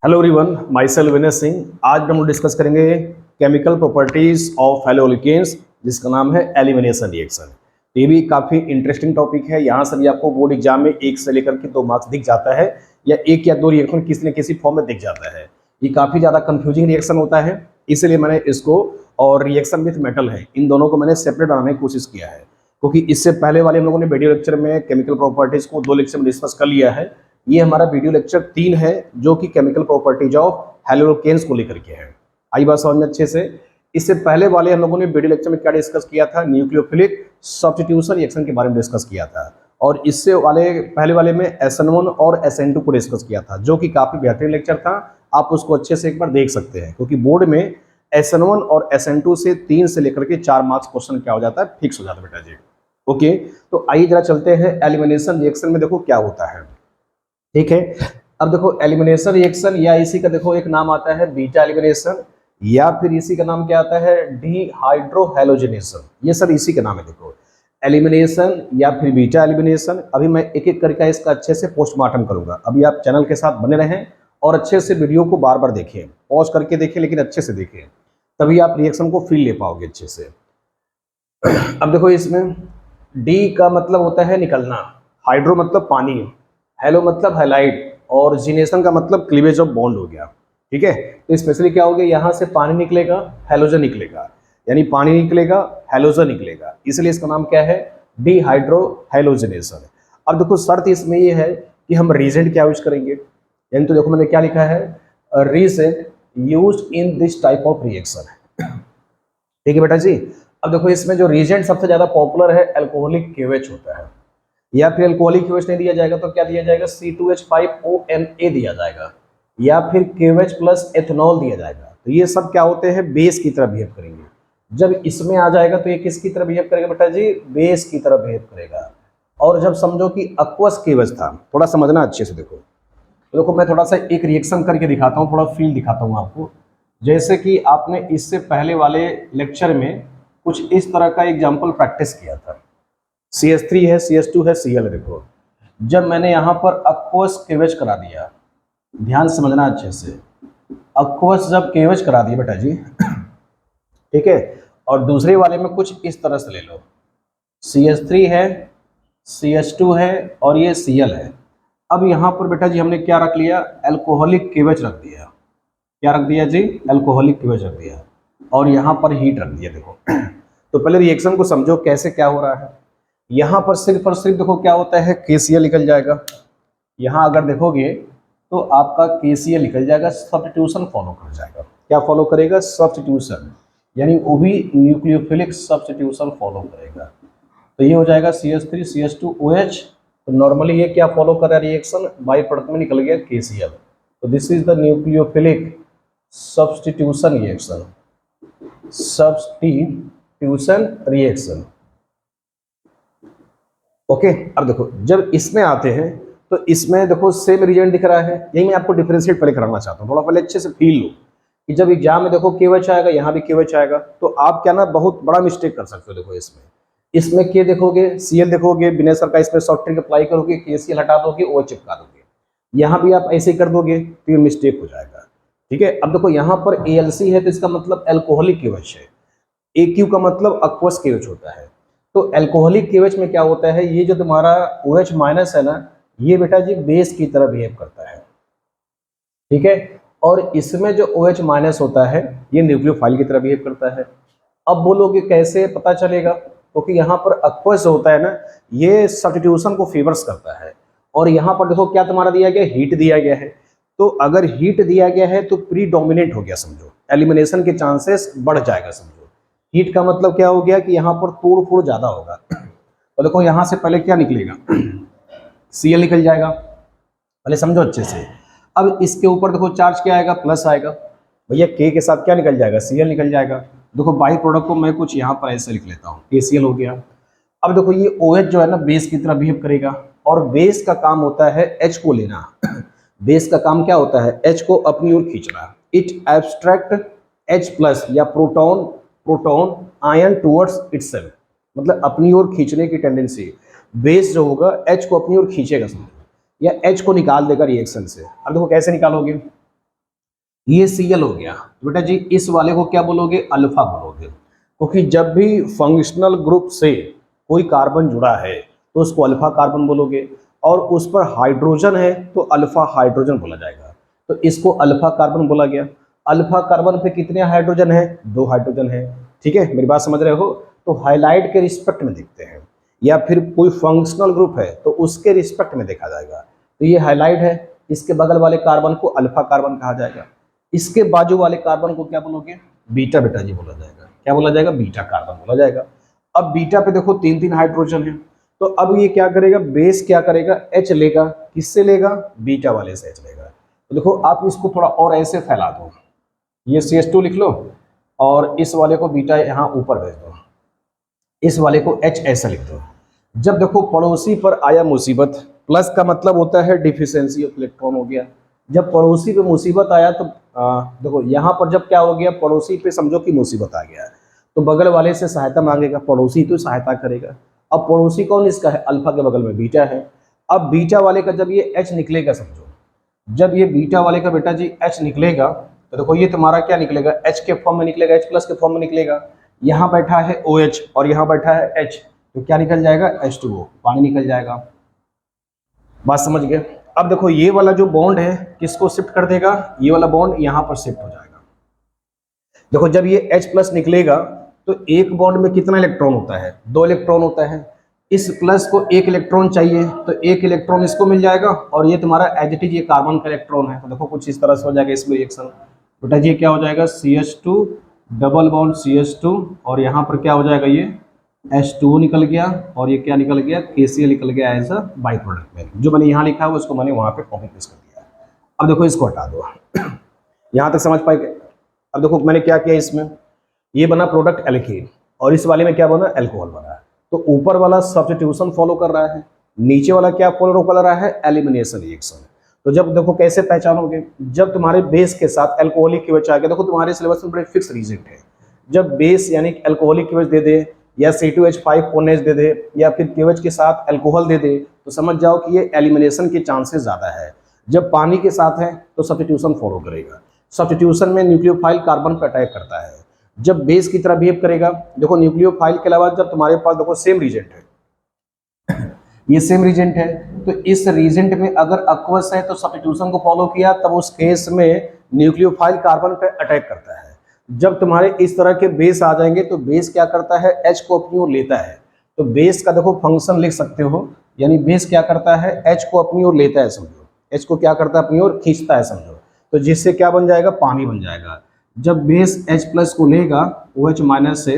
Hello everyone, my self Vinay Singh. आज हम लोग डिस्कस करेंगे केमिकल प्रॉपर्टीज ऑफ हैलोअल्केन्स, जिसका नाम है एलिमिनेशन रिएक्शन। ये भी काफ़ी इंटरेस्टिंग टॉपिक है। यहाँ से भी आपको बोर्ड एग्जाम में 1 से लेकर के 2 मार्क्स दिख जाता है, या 1 या 2 रिएक्शन किसी न किसी फॉर्म में दिख जाता है। ये काफ़ी ज़्यादा कंफ्यूजिंग रिएक्शन होता है, इसलिए मैंने इसको और रिएक्शन विथ मेटल है, इन दोनों को मैंने सेपरेट बनाने की कोशिश किया है। क्योंकि इससे पहले वाले हम लोगों ने वीडियो लेक्चर में केमिकल प्रॉपर्टीज को 2 लेक्चर में डिस्कस कर लिया है। ये हमारा वीडियो लेक्चर 3 है, जो कि केमिकल प्रॉपर्टीज ऑफ हैलोअल्केन्स को लेकर के है। आई बात समझ में अच्छे से। इससे पहले वाले हम लोगों ने वीडियो लेक्चर में क्या डिस्कस किया था, न्यूक्लियोफिलिक सब्स्टिट्यूशन रिएक्शन के बारे में डिस्कस किया था। और इससे वाले पहले वाले में SN1 और SN2 को डिस्कस किया था, जो कि काफी बेहतरीन लेक्चर था। आप उसको अच्छे से एक बार देख सकते हैं, क्योंकि बोर्ड में SN1 और SN2 से 3 से लेकर के 4 मार्क्स क्वेश्चन क्या हो जाता है, फिक्स हो जाता है बेटा जी। ओके, तो आइए जरा चलते हैं एलिमिनेशन रिएक्शन में। देखो क्या होता है, ठीक है। अब देखो एलिमिनेशन रिएक्शन, या इसी का देखो एक नाम आता है बीटा एलिमिनेशन, या फिर इसी का नाम क्या आता है, डिहाइड्रोहैलोजिनेशन। ये सब इसी का नाम है। देखो एलिमिनेशन या फिर बीटा एलिमिनेशन। अभी मैं एक एक करके इसका अच्छे से पोस्टमार्टम करूंगा। अभी आप चैनल के साथ बने रहें और अच्छे से वीडियो को बार बार देखें, पॉज करके देखें, लेकिन अच्छे से देखें, तभी आप रिएक्शन को फील ले पाओगे अच्छे से। अब देखो इसमें डी का मतलब होता है निकलना, हाइड्रो मतलब पानी, हेलो मतलब हैलाइड, और जिनेशन का मतलब क्लीवेज ऑफ बॉन्ड हो गया। ठीक है, तो स्पेशली क्या हो गया, यहाँ से पानी निकलेगा, हैलोजन निकलेगा, यानी पानी निकलेगा, हैलोजन निकलेगा, इसलिए इसका नाम क्या है, डिहाइड्रोहैलोजिनेशन। अब देखो शर्त इसमें ये है कि हम रीजेंट क्या यूज करेंगे, यानी तो देखो मैंने क्या लिखा है, reagent used in this type of reaction. ठीक है बेटा जी। अब देखो इसमें जो रीजेंट सबसे ज्यादा पॉपुलर है, अल्कोहलिक केवेच होता है, या फिर अल्कोहलिक केवेच नहीं दिया जाएगा तो क्या दिया जाएगा, C2H5ONA दिया जाएगा, या फिर केवेच प्लस एथेनॉल दिया जाएगा। तो ये सब क्या होते हैं, बेस की तरह बिहेव करेंगे। जब इसमें आ जाएगा तो ये किसकी तरह बिहेव करेगा बेटा जी, बेस की तरह बिहेव करेगा। और जब समझो कि अक्वस केवेच था, थोड़ा समझना अच्छे से। देखो तो देखो मैं थोड़ा सा एक रिएक्शन करके दिखाता हूँ, थोड़ा फील दिखाता हूँ आपको। जैसे कि आपने इससे पहले वाले लेक्चर में कुछ इस तरह का एग्जाम्पल प्रैक्टिस किया था। CH3 है, CH2 है, Cl है। देखो जब मैंने यहाँ पर अक्वस केवेज करा दिया, ध्यान समझना अच्छे से, अक्वस जब केवेज करा दिया बेटा जी, ठीक है, और दूसरे वाले में कुछ इस तरह से ले लो, CH3 है, CH2 है, और ये Cl है। अब यहाँ पर बेटा जी हमने क्या रख लिया, अल्कोहलिक केवेज रख दिया। क्या रख दिया जी, अल्कोहलिक केवेज रख दिया, और यहाँ पर हीट रख दिया। देखो तो पहले रिएक्शन को समझो कैसे क्या हो रहा है। यहाँ पर सिर्फ और सिर्फ देखो क्या होता है, KCl निकल जाएगा। यहाँ अगर देखोगे तो आपका KCl निकल जाएगा, सब्स्टिट्यूशन फॉलो कर जाएगा। क्या फॉलो करेगा, सब्स्टिट्यूशन, यानी वो भी न्यूक्लियोफिलिक सब्स्टिट्यूशन फॉलो करेगा। तो ये हो जाएगा CH3 CH2OH। तो नॉर्मली ये क्या फॉलो कर रहा है, रिएक्शन बाई प्रोडक्ट में निकल गया KCl। तो this is the nucleophilic substitution reaction, substitution reaction. Okay, अब देखो जब इसमें आते हैं तो इसमें देखो सेम रिजल्ट दिख रहा है। यही मैं आपको डिफरेंशिएट पहले कराना चाहता हूँ, थोड़ा पहले अच्छे से फील लो कि जब एग्जाम में देखो केवेच आएगा, यहाँ भी केवेच आएगा, तो आप क्या ना बहुत बड़ा मिस्टेक कर सकते हो। देखो इसमें के देखोगे, Cl देखोगे, बिनेसर का इसमें शॉर्ट ट्रिक अप्लाई करोगे, KCl हटा दोगे, OH चिपका दोगे। यहाँ भी आप ऐसे ही कर दोगे तो ये मिस्टेक हो जाएगा। ठीक है, अब देखो यहाँ पर ALC है तो इसका मतलब अल्कोहलिक केवेच है, AQ का मतलब अक्वस केवेच होता है। तो अल्कोहलिक केवेच में क्या होता है, ये जो तुम्हारा OH माइनस है ना, ये बेटा जी बेस की तरह बिहेव करता है। ठीक है, और इसमें जो OH माइनस होता है ये न्यूक्लियोफाइल की तरह बिहेव करता है। अब बोलोगे कैसे पता चलेगा, क्योंकि यहाँ पर अक्वस होता है ना, ये सब्स्टिट्यूशन को फेवर्स करता है। और यहाँ पर देखो क्या तुम्हारा दिया गया, हीट दिया गया है। तो अगर हीट दिया गया है तो प्री डोमिनेट हो गया, समझो एलिमिनेशन के चांसेस बढ़ जाएगा। समझो हीट का मतलब क्या हो गया कि यहाँ पर तोड़ फोड़ ज्यादा होगा। तो देखो यहाँ से पहले क्या निकलेगा, Cl निकल जाएगा, पहले समझो अच्छे से। अब इसके ऊपर देखो चार्ज क्या आएगा, प्लस आएगा। भैया K के साथ क्या निकल जाएगा, Cl निकल जाएगा। देखो बाई प्रोडक्ट को मैं कुछ यहाँ पर ऐसे लिख लेता हूँ, KCl हो गया। अब देखो ये OH जो है ना बेस की तरह बिहेव करेगा, और बेस का काम होता है H को लेना। बेस का काम क्या होता है, H को अपनी ओर खींचना। इट एब्स्ट्रैक्ट H प्लस या प्रोटॉन आयन टूवर्ड्स इटसेल्फ, मतलब अपनी ओर खींचने की टेंडेंसी। बेस जो होगा H को अपनी ओर खींचेगा, समझो, या H को निकाल देगा रिएक्शन से। अब देखो कैसे निकालोगे, ये Cl हो गया। तो बेटा जी इस वाले को क्या बोलोगे, अल्फा बोलोगे, क्योंकि जब भी फंक्शनल ग्रुप से कोई कार्बन जुड़ा है तो उसको अल्फा कार्बन बोलोगे, और उस पर हाइड्रोजन है तो अल्फा हाइड्रोजन बोला जाएगा, तो इसको अल्फा कार्बन बोला गया। अल्फा कार्बन पे कितने हाइड्रोजन है, 2 हाइड्रोजन है। ठीक है, मेरी बात समझ रहे हो। तो हाईलाइट के रिस्पेक्ट में देखते हैं, या फिर कोई फंक्शनल ग्रुप है तो उसके रिस्पेक्ट में देखा जाएगा। तो ये हाईलाइट है, इसके बगल वाले कार्बन को अल्फा कार्बन कहा जाएगा, इसके बाजू वाले कार्बन को क्या बोलोगे, बीटा बेटा जी बोला जाएगा। क्या बोला जाएगा, बीटा कार्बन बोला जाएगा। अब बीटा पे देखो 3 हाइड्रोजन है, तो अब ये क्या करेगा, बेस क्या करेगा, H लेगा। किससे लेगा, बीटा वाले से H लेगा। तो देखो आप इसको थोड़ा और ऐसे फैला दो, ये CH2 लिख लो और इस वाले को बीटा यहाँ ऊपर भेज दो, इस वाले को H ऐसा लिख दो। जब देखो पड़ोसी पर आया मुसीबत, प्लस का मतलब होता है डिफिशियंसी ऑफ इलेक्ट्रॉन हो गया। जब पड़ोसी पे मुसीबत आया तो देखो यहाँ पर जब क्या हो गया, पड़ोसी पे समझो कि मुसीबत आ गया, तो बगल वाले से सहायता मांगेगा, पड़ोसी तो सहायता करेगा। अब पड़ोसी कौन इसका है, अल्फा के बगल में बीटा है। अब बीटा वाले का जब ये H निकलेगा, समझो जब ये बीटा वाले का बेटा जी H निकलेगा, तो देखो ये तुम्हारा क्या निकलेगा, H के फॉर्म में निकलेगा, H प्लस के फॉर्म में निकलेगा। यहाँ बैठा है OH और यहाँ बैठा है H, तो क्या निकल जाएगा, H2O, पानी निकल जाएगा। बात समझ गए। अब देखो ये वाला जो बॉन्ड है किसको शिफ्ट कर देगा, ये वाला बॉन्ड यहाँ पर शिफ्ट हो जाएगा। देखो जब ये H प्लस निकलेगा तो एक बॉन्ड में कितना इलेक्ट्रॉन होता है, 2 इलेक्ट्रॉन होता है। इस प्लस को 1 इलेक्ट्रॉन चाहिए, तो 1 इलेक्ट्रॉन इसको मिल जाएगा, और ये तुम्हारा एज इट इज ये कार्बन का इलेक्ट्रॉन है। तो देखो कुछ इस तरह से हो जाएगा इसमें रिएक्शन। बेटा जी क्या हो जाएगा, CH2 डबल बॉन्ड CH2, और यहाँ पर क्या हो जाएगा, ये H2O निकल गया, और ये क्या निकल गया, KCl निकल गया एज अ बाई प्रोडक्ट में। जो मैंने यहाँ लिखा है उसको मैंने वहाँ पे कॉपी पेस्ट कर दिया। अब देखो इसको हटा दो, यहाँ तक समझ पाए। अब देखो मैंने क्या किया, इसमें ये बना प्रोडक्ट एल्कीन, और इस वाले में क्या बना, एल्कोहल बना। तो ऊपर वाला सब्स्टिट्यूशन फॉलो कर रहा है, नीचे वाला क्या फॉलो कर रहा है, एलिमिनेशन रिएक्शन। तो जब देखो कैसे पहचानोगे, जब तुम्हारे बेस के साथ एल्कोहलिक केवच आ गया, देखो तुम्हारे सिलेबस में बड़े फिक्स रीजेंट है। जब बेस यानी एल्कोहलिक केवच दे दे, या C2H5 दे दे, या फिर केवच के साथ एल्कोहल दे दे, तो समझ जाओ कि ये एलिमिनेशन के चांसेस ज्यादा है। जब पानी के साथ है तो सब्स्टिट्यूशन फॉलो करेगा। सब्स्टिट्यूशन में न्यूक्लियोफाइल कार्बन पर अटैक करता है। जब बेस की तरह बिहेव करेगा, देखो न्यूक्लियोफाइल के अलावा जब तुम्हारे पास देखो सेम रीजेंट है, ये सेम रीजेंट है, तो इस रीजेंट में अगर अक्वस है तो सब्स्टिट्यूशन को फॉलो किया, तब उस केस में न्यूक्लियोफाइल कार्बन पे अटैक करता है। जब तुम्हारे इस तरह के बेस आ जाएंगे तो बेस क्या करता है, H को अपनी ओर लेता है। तो बेस का देखो फंक्शन लिख सकते हो, यानी बेस क्या करता है, H को अपनी ओर लेता है, समझो H को क्या करता है, अपनी ओर खींचता है, समझो। तो जिससे क्या बन जाएगा, पानी बन जाएगा। जब बेस H प्लस को लेगा OH माइनस से,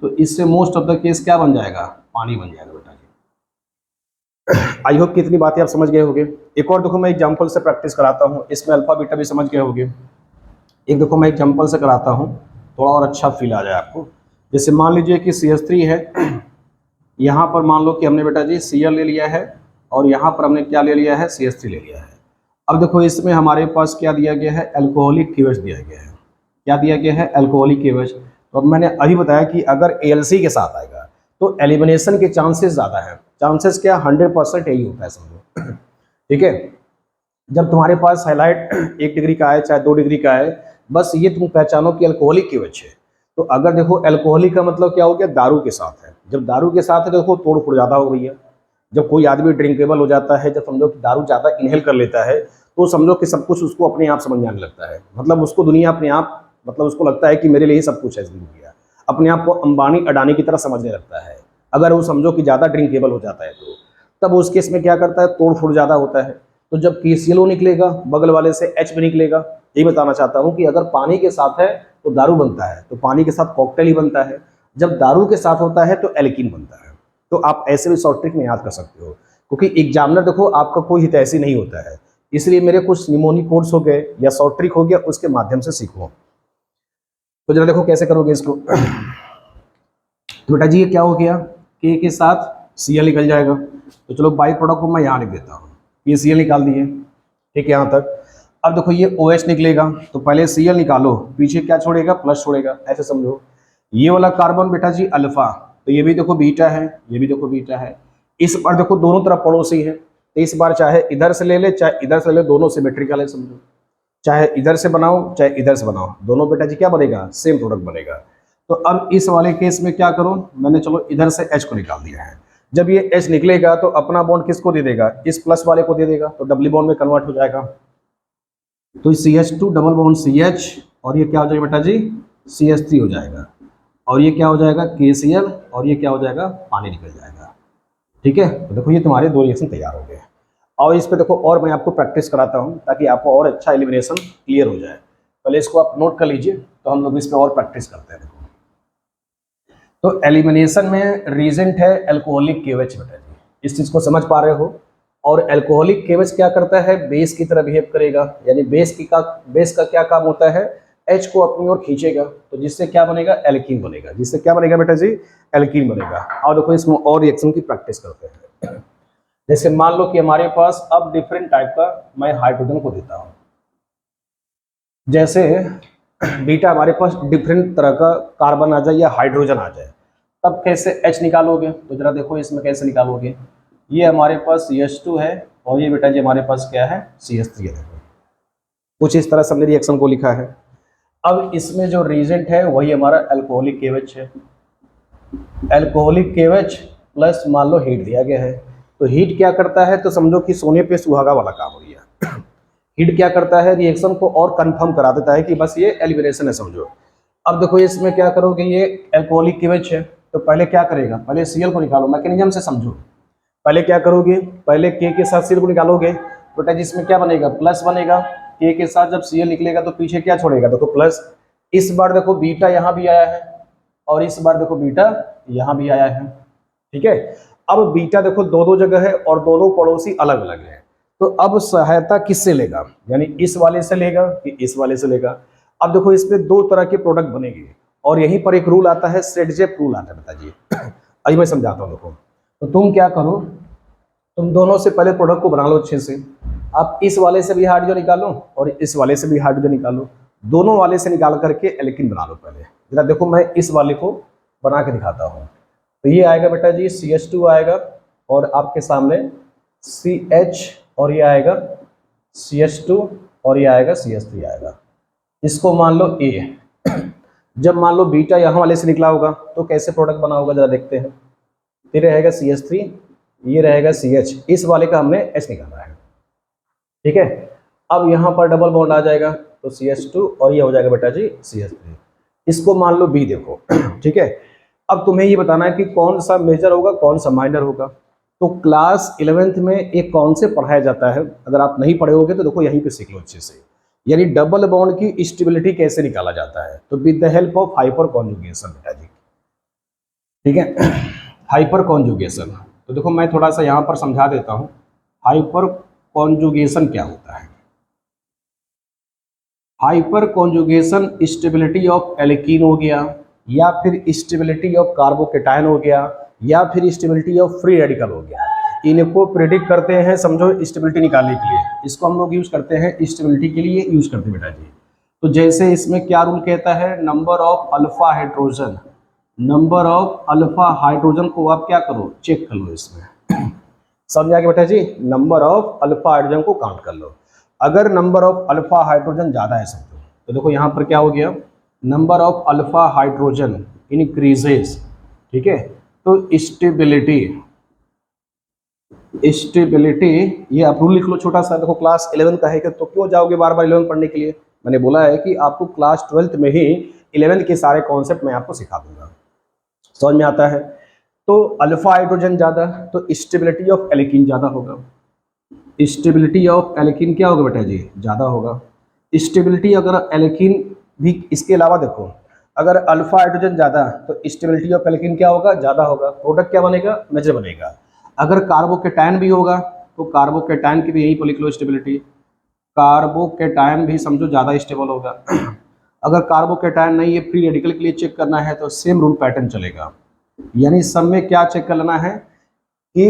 तो इससे मोस्ट ऑफ द केस क्या बन जाएगा, पानी बन जाएगा बेटा जी। आई होप कितनी बातें आप समझ गए होंगे। एक और देखो मैं एग्जांपल से प्रैक्टिस कराता हूँ, इसमें अल्फा बीटा भी समझ गए होंगे। एक देखो मैं एग्जांपल से कराता हूँ, थोड़ा और अच्छा फील आ जाए आपको। जैसे मान लीजिए कि CH3 है, यहाँ पर मान लो कि हमने बेटा जी Cl ले लिया है, और यहाँ पर हमने क्या ले लिया है, CH3 ले लिया है। अब देखो इसमें हमारे पास क्या दिया गया है, एल्कोहलिक केवच दिया गया है। क्या दिया गया है, एल्कोहलिक केवच। तो अब मैंने अभी बताया कि अगर ALC के साथ आएगा तो एलिमिनेशन के चांसेस ज़्यादा है। चांसेस क्या, 100% यही होता है, समझो। ठीक है, जब तुम्हारे पास हाईलाइट 1 डिग्री का है चाहे 2 डिग्री का है, बस ये तुम पहचानो कि अल्कोहलिक केवच है। तो अगर देखो एल्कोहलिक का मतलब क्या हो गया, दारू के साथ है। जब दारू के साथ है देखो तोड़ फोड़ ज़्यादा हो गई है। जब कोई आदमी ड्रिंकेबल हो जाता है, जब समझो कि दारू ज़्यादा इनहेल कर लेता है, तो समझो कि सब कुछ उसको अपने आप समझ में आने लगता है। मतलब उसको दुनिया अपने आप, मतलब उसको लगता है कि मेरे लिए ही सब कुछ है दुनिया। अपने आप को अंबानी अडानी की तरह समझने लगता है। अगर वो समझो कि ज़्यादा ड्रिंकेबल हो जाता है तो तब उस केस में क्या करता है, तोड़ फोड़ ज़्यादा होता है। तो जब KClO निकलेगा, बगल वाले से H भी निकलेगा। यही बताना चाहता हूँ कि अगर पानी के साथ है तो दारू बनता है, तो पानी के साथ कॉकटेल ही बनता है। जब दारू के साथ होता है तो एल्कीन बनता है। तो आप ऐसे भी शॉर्ट ट्रिक में याद कर सकते हो, क्योंकि एग्जामिनर देखो आपका कोई हितैषी नहीं होता है। इसलिए मेरे कुछ निमोनिक कोड्स हो गए या शॉर्ट ट्रिक हो गया, उसके माध्यम से सीखो। तो जरा देखो कैसे करोगे इसको। तो बेटा जी ये क्या हो गया, K के साथ Cl निकल जाएगा। तो चलो बाई प्रोडक्ट को मैं यहाँ लिख देता हूँ, ये Cl निकाल दिए। ठीक है यहाँ तक। अब देखो ये OH निकलेगा, तो पहले Cl निकालो, पीछे क्या छोड़ेगा, प्लस छोड़ेगा, ऐसे समझो। ये वाला कार्बन बेटा जी अल्फा, तो ये भी देखो बीटा है, ये भी देखो बीटा है। इस बार देखो दोनों तरफ पड़ोसी है, तो इस बार चाहे इधर से ले ले चाहे इधर से ले, दोनों सिमेट्रिकल है, समझो। चाहे इधर से बनाओ चाहे इधर से बनाओ, दोनों बेटा जी क्या बनेगा, सेम प्रोडक्ट बनेगा। तो अब इस वाले केस में क्या करो, मैंने चलो इधर से H को निकाल दिया है। जब ये H निकलेगा तो अपना बॉन्ड किसको दे देगा, इस प्लस वाले को दे देगा, तो डबल बॉन्ड में कन्वर्ट हो जाएगा। तो CH2 डबल बॉन्ड CH, और ये क्या हो जाएगा बेटा जी, CH3 हो जाएगा, और ये क्या हो जाएगा KCl, और ये क्या हो जाएगा, पानी निकल जाएगा। ठीक है, तो देखो ये तुम्हारे दो रिएक्शन तैयार हो गए। और इस पे देखो और मैं आपको प्रैक्टिस कराता हूँ ताकि आपको और अच्छा एलिमिनेशन क्लियर हो जाए। पहले इसको आप नोट कर लीजिए, तो हम लोग इस पे और प्रैक्टिस करते हैं। तो एलिमिनेशन में रीजेंट है अल्कोहलिक केवेच बेटा जी, इस चीज को समझ पा रहे हो। और अल्कोहलिक केवेच क्या करता है, बेस की तरह बिहेव करेगा, यानी बेस का क्या काम होता है, H को अपनी ओर खींचेगा, तो जिससे क्या बनेगा, एल्कीन बनेगा। जिससे क्या बनेगा बेटा जी, एल्कीन बनेगा। और देखो इसमें और रिएक्शन की प्रैक्टिस करते हैं। जैसे मान लो कि हमारे पास अब डिफरेंट टाइप का मैं हाइड्रोजन को देता हूं, जैसे बीटा हमारे पास डिफरेंट तरह का कार्बन आ जाए या हाइड्रोजन आ जाए, तब कैसे H निकालोगे, तो जरा देखो इसमें कैसे निकालोगे। ये हमारे पास CH2 है, और ये बेटा जी हमारे पास क्या है, CH3 है। देखो कुछ इस तरह से हमने रिएक्शन को लिखा है। अब इसमें जो रीजेंट है वही हमारा अल्कोहलिक केवेच है। अल्कोहलिक केवेच प्लस मान लो हीट दिया गया है, तो हीट क्या करता है, तो समझो कि सोने पे सुहागा वाला काम हो गया। हीट क्या करता है, रिएक्शन को और कंफर्म करा देता है कि बस ये एलिमिनेशन है समझो। अब देखो इसमें क्या करोगे, ये अल्कोहलिक केवेच है, तो पहले क्या करेगा, पहले Cl को निकालो, मैकेनिज्म से समझो। पहले क्या करोगे, पहले K के साथ Cl को निकालोगे, बेटा जिसमें क्या बनेगा, प्लस बनेगा। K के साथ जब Cl निकलेगा तो पीछे क्या छोड़ेगा, देखो प्लस। इस बार देखो बीटा यहाँ भी आया है, और इस बार देखो बीटा यहाँ भी आया है। ठीक है, अब बीटा देखो दो दो जगह है और दोनों पड़ोसी अलग अलग है, तो अब सहायता किससे लेगा, यानी इस वाले से लेगा कि इस वाले से लेगा। अब देखो इसमें दो तरह के प्रोडक्ट बनेंगे, और यहीं पर एक रूल आता है, सेटजेप रूल आता है बेटा जी। अभी मैं समझाता हूँ देखो। तो तुम क्या करो, तुम दोनों से पहले प्रोडक्ट को बना लो अच्छे से। आप इस वाले से भी हाइड्रोजन निकालो और इस वाले से भी हाइड्रोजन निकालो, दोनों वाले से निकाल करके एल्कीन बना लो। पहले जरा देखो मैं इस वाले को बना के दिखाता हूँ। तो ये आएगा बेटा जी CH2 आएगा, और आपके सामने CH, और ये आएगा CH2, और ये आएगा CH3 आएगा। इसको मान लो A। जब मान लो बीटा यहाँ वाले से निकला होगा तो कैसे प्रोडक्ट बना होगा, जरा देखते हैं। ये रहेगा CH3, ये रहेगा CH, इस वाले का हमने H निकाला है। ठीक है, अब यहाँ पर डबल बॉन्ड आ जाएगा, तो CH2, और ये हो जाएगा बेटा जी CH3। इसको मान लो B देखो। ठीक है, अब तुम्हें ये बताना है कि कौन सा मेजर होगा कौन सा माइनर होगा। तो क्लास 11th में एक कौन से पढ़ाया जाता है, अगर आप नहीं पढ़े होगे तो देखो यहीं पे सीख लो अच्छे से, यानी डबल बॉन्ड की स्टेबिलिटी कैसे निकाला जाता है, तो with the help of hyper conjugation बेटा जी। ठीक है, हाइपर कॉन्जुगेशन। तो देखो मैं थोड़ा सा यहाँ पर समझा देता हूँ, हाइपर कॉन्जुगेशन क्या होता है। Hyper conjugation stability of alkene हो गया, या फिर स्टेबिलिटी ऑफ कार्बोकेटायन हो गया, या फिर स्टेबिलिटी ऑफ फ्री रेडिकल हो गया। इनको प्रेडिक्ट करते हैं समझो स्टेबिलिटी निकालने के लिए, इसको हम लोग यूज करते हैं स्टेबिलिटी के लिए यूज करते हैं बेटा जी। तो जैसे इसमें क्या रूल कहता है, number of alpha hydrogen, number of alpha hydrogen को आप क्या करो, चेक कर लो इसमें। समझ आ गया बेटा जी, नंबर ऑफ अल्फा हाइड्रोजन को काउंट कर लो। अगर नंबर ऑफ अल्फा हाइड्रोजन ज्यादा है समझो, तो देखो यहाँ पर क्या हो गया, number of alpha hydrogen increases. ठीक है, तो स्टेबिलिटी ये आप रूल लिख लो छोटा सा। देखो क्लास 11 का है कि तो क्यों जाओगे बार बार 11 पढ़ने के लिए, मैंने बोला है कि आपको क्लास 12th में ही 11 के सारे कॉन्सेप्ट मैं आपको सिखा दूंगा, समझ में आता है। तो अल्फा हाइड्रोजन ज्यादा तो स्टेबिलिटी ऑफ एल्कीन ज्यादा होगा, स्टेबिलिटी ऑफ एल्कीन क्या होगा बेटा जी, ज्यादा होगा। स्टेबिलिटी अगर एल्कीन भी, इसके अलावा देखो अगर अल्फा हाइड्रोजन ज्यादा तो स्टेबिलिटी ऑफ एल्कीन क्या होगा, ज्यादा होगा। प्रोडक्ट क्या बनेगा, मेजर बनेगा। अगर कार्बोकेटायन भी होगा तो कार्बोकेटायन की भी यहीं पर लिख लो स्टेबिलिटी, कार्बोकेटायन भी समझो ज्यादा स्टेबल होगा। अगर कार्बोकेटायन नहीं है, फ्री रेडिकल के लिए चेक करना है तो सेम रूल पैटर्न चलेगा, यानी सब में क्या चेक कर लेना है कि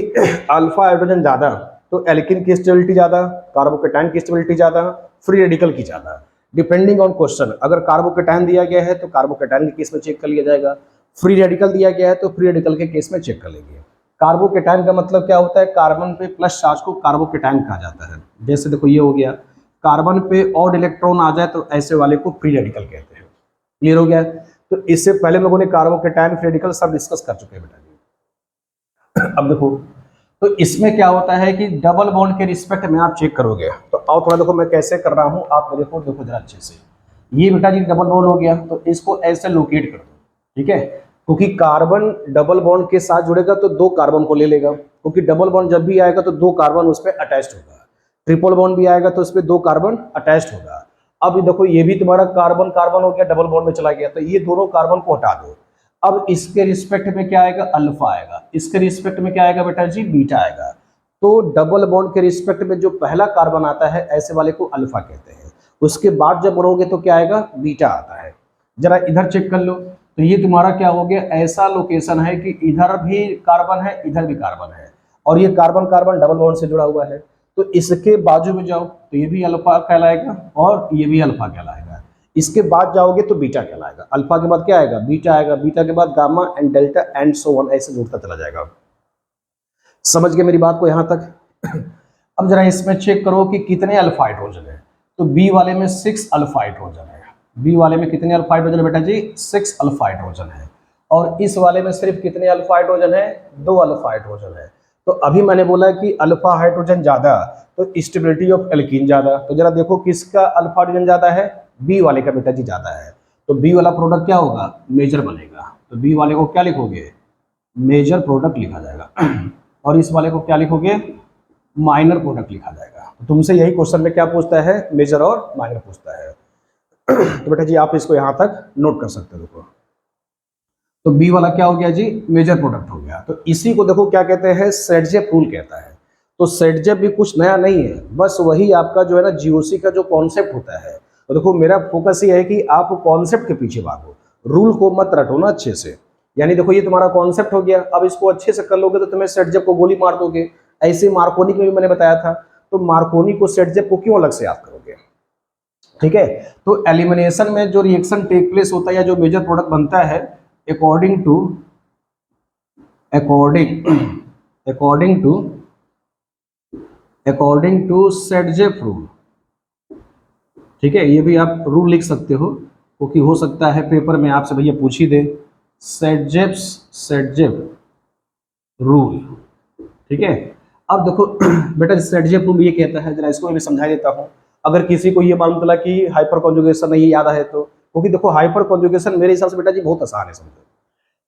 अल्फा हाइड्रोजन ज्यादा तो एल्कीन की स्टेबिलिटी ज्यादा, कार्बोकेटायन की स्टेबिलिटी ज्यादा, फ्री रेडिकल की ज्यादा, डिपेंडिंग ऑन क्वेश्चन। अगर कार्बोकेटायन दिया गया है तो कार्बोकेटायन के केस में चेक कर लिया जाएगा, फ्री रेडिकल दिया गया है तो फ्री रेडिकल के केस में चेक कर लेंगे। कार्बोकेटायन का मतलब क्या होता है, कार्बन पे प्लस चार्ज को कार्बोकेटायन कहा जाता है। जैसे देखो ये हो गया कार्बन पे ऑड इलेक्ट्रॉन आ जाए तो ऐसे वाले को फ्री रेडिकल कहते हैं। क्लियर हो गया? तो इससे पहले हम लोगों ने कार्बोकेटायन फ्री रेडिकल सब डिस्कस कर चुके हैं बेटा जी। अब देखो, तो इसमें क्या होता है कि डबल बॉन्ड के रिस्पेक्ट में आप चेक करोगे, तो आओ थोड़ा देखो मैं कैसे कर रहा हूं, आप मेरे को देखो जरा अच्छे से। ये बेटा जी डबल बॉन्ड हो गया, तो इसको ऐसे लोकेट कर दो, ठीक है, क्योंकि कार्बन डबल बॉन्ड के साथ जुड़ेगा तो 2 कार्बन को ले लेगा, क्योंकि डबल बॉन्ड जब भी आएगा तो 2 कार्बन उस पर अटैच्ड होगा। ट्रिपल बॉन्ड भी आएगा तो उस पर 2 कार्बन अटैच्ड होगा। अब देखो ये भी तुम्हारा कार्बन कार्बन हो गया, डबल बॉन्ड में चला गया, तो ये दोनों कार्बन को हटा दो। अब इसके रिस्पेक्ट में क्या आएगा? अल्फा आएगा। इसके रिस्पेक्ट में क्या आएगा बेटा जी? बीटा आएगा। तो डबल बॉन्ड के रिस्पेक्ट में जो पहला कार्बन आता है ऐसे वाले को अल्फा कहते हैं। उसके बाद जब बढ़ोगे तो क्या आएगा? बीटा आता है। जरा इधर चेक कर लो, तो ये तुम्हारा क्या हो गया? ऐसा लोकेशन है कि इधर भी कार्बन है, इधर भी कार्बन है, और ये कार्बन कार्बन डबल बॉन्ड से जुड़ा हुआ है। तो इसके बाजू में जाओ तो ये भी अल्फा कहलाएगा और ये भी अल्फा कहलाएगा। इसके बाद जाओगे तो बीटा कहलाएगा। अल्फा के बाद क्या आएगा? बीटा आएगा। बीटा के बाद gamma and delta and so on, ऐसे जुड़ता चला जाएगा। समझ गए मेरी बात को यहां तक? अब जरा इसमें चेक करो कि कितने अल्फा हाइड्रोजन है। तो बी वाले में 6 अल्फा हाइड्रोजन है। बी वाले में कितने अल्फा हाइड्रोजन है बेटा जी? 6 अल्फा हाइड्रोजन है। और इस वाले में सिर्फ कितने अल्फा हाइड्रोजन है? 2 अल्फा हाइड्रोजन है। तो अभी मैंने बोला कि अल्फा हाइड्रोजन ज्यादा तो स्टेबिलिटी ऑफ एल्कीन ज्यादा। तो जरा देखो किसका अल्फा हाइड्रोजन ज्यादा है? बी वाले का बेटा जी ज्यादा है। तो बी वाला प्रोडक्ट क्या होगा? मेजर बनेगा। तो बी वाले को क्या लिखोगे? मेजर प्रोडक्ट लिखा जाएगा। और इस वाले को क्या लिखोगे? माइनर प्रोडक्ट लिखा जाएगा। तो तुमसे यही क्वेश्चन में क्या पूछता है? मेजर और माइनर पूछता है। तो बेटा जी आप इसको यहां तक नोट कर सकते हो। देखो तो बी वाला क्या हो गया जी? मेजर प्रोडक्ट हो गया। तो इसी को देखो क्या कहते हैं? सेटजेप रूल कहता है। तो सेटजेप भी कुछ नया नहीं है, बस वही आपका जो है ना जीओसी का जो कॉन्सेप्ट होता है। तो देखो मेरा फोकस ये है कि आप कॉन्सेप्ट के पीछे भागो, रूल को मत रटो ना अच्छे से। यानी देखो ये तुम्हारा कॉन्सेप्ट हो गया, अब इसको अच्छे से कर लोगे तो तुम्हें सेटजेप को गोली मार दोगे। ऐसे मार्कोनी में भी मैंने बताया था, तो मार्कोनी को सेटजेप को क्यों अलग से याद करोगे? ठीक है। तो एलिमिनेशन में जो रिएक्शन टेक प्लेस होता है या जो मेजर प्रोडक्ट बनता है अकॉर्डिंग टू सेटजेप रूल, ठीक है, ये भी आप रूल लिख सकते हो क्योंकि हो सकता है पेपर में आपसे भैया पूछ ही दे सेटजेप रूल, ठीक है। अब देखो बेटा सेटजेप रूल ये कहता है, जरा इसको मैं समझा देता हूँ, अगर किसी को ये मालूम चला कि हाइपर कॉन्जुगेशन नहीं याद है तो, क्योंकि देखो हाइपर कॉन्जुगेशन मेरे हिसाब से बेटा जी बहुत आसान है समझो।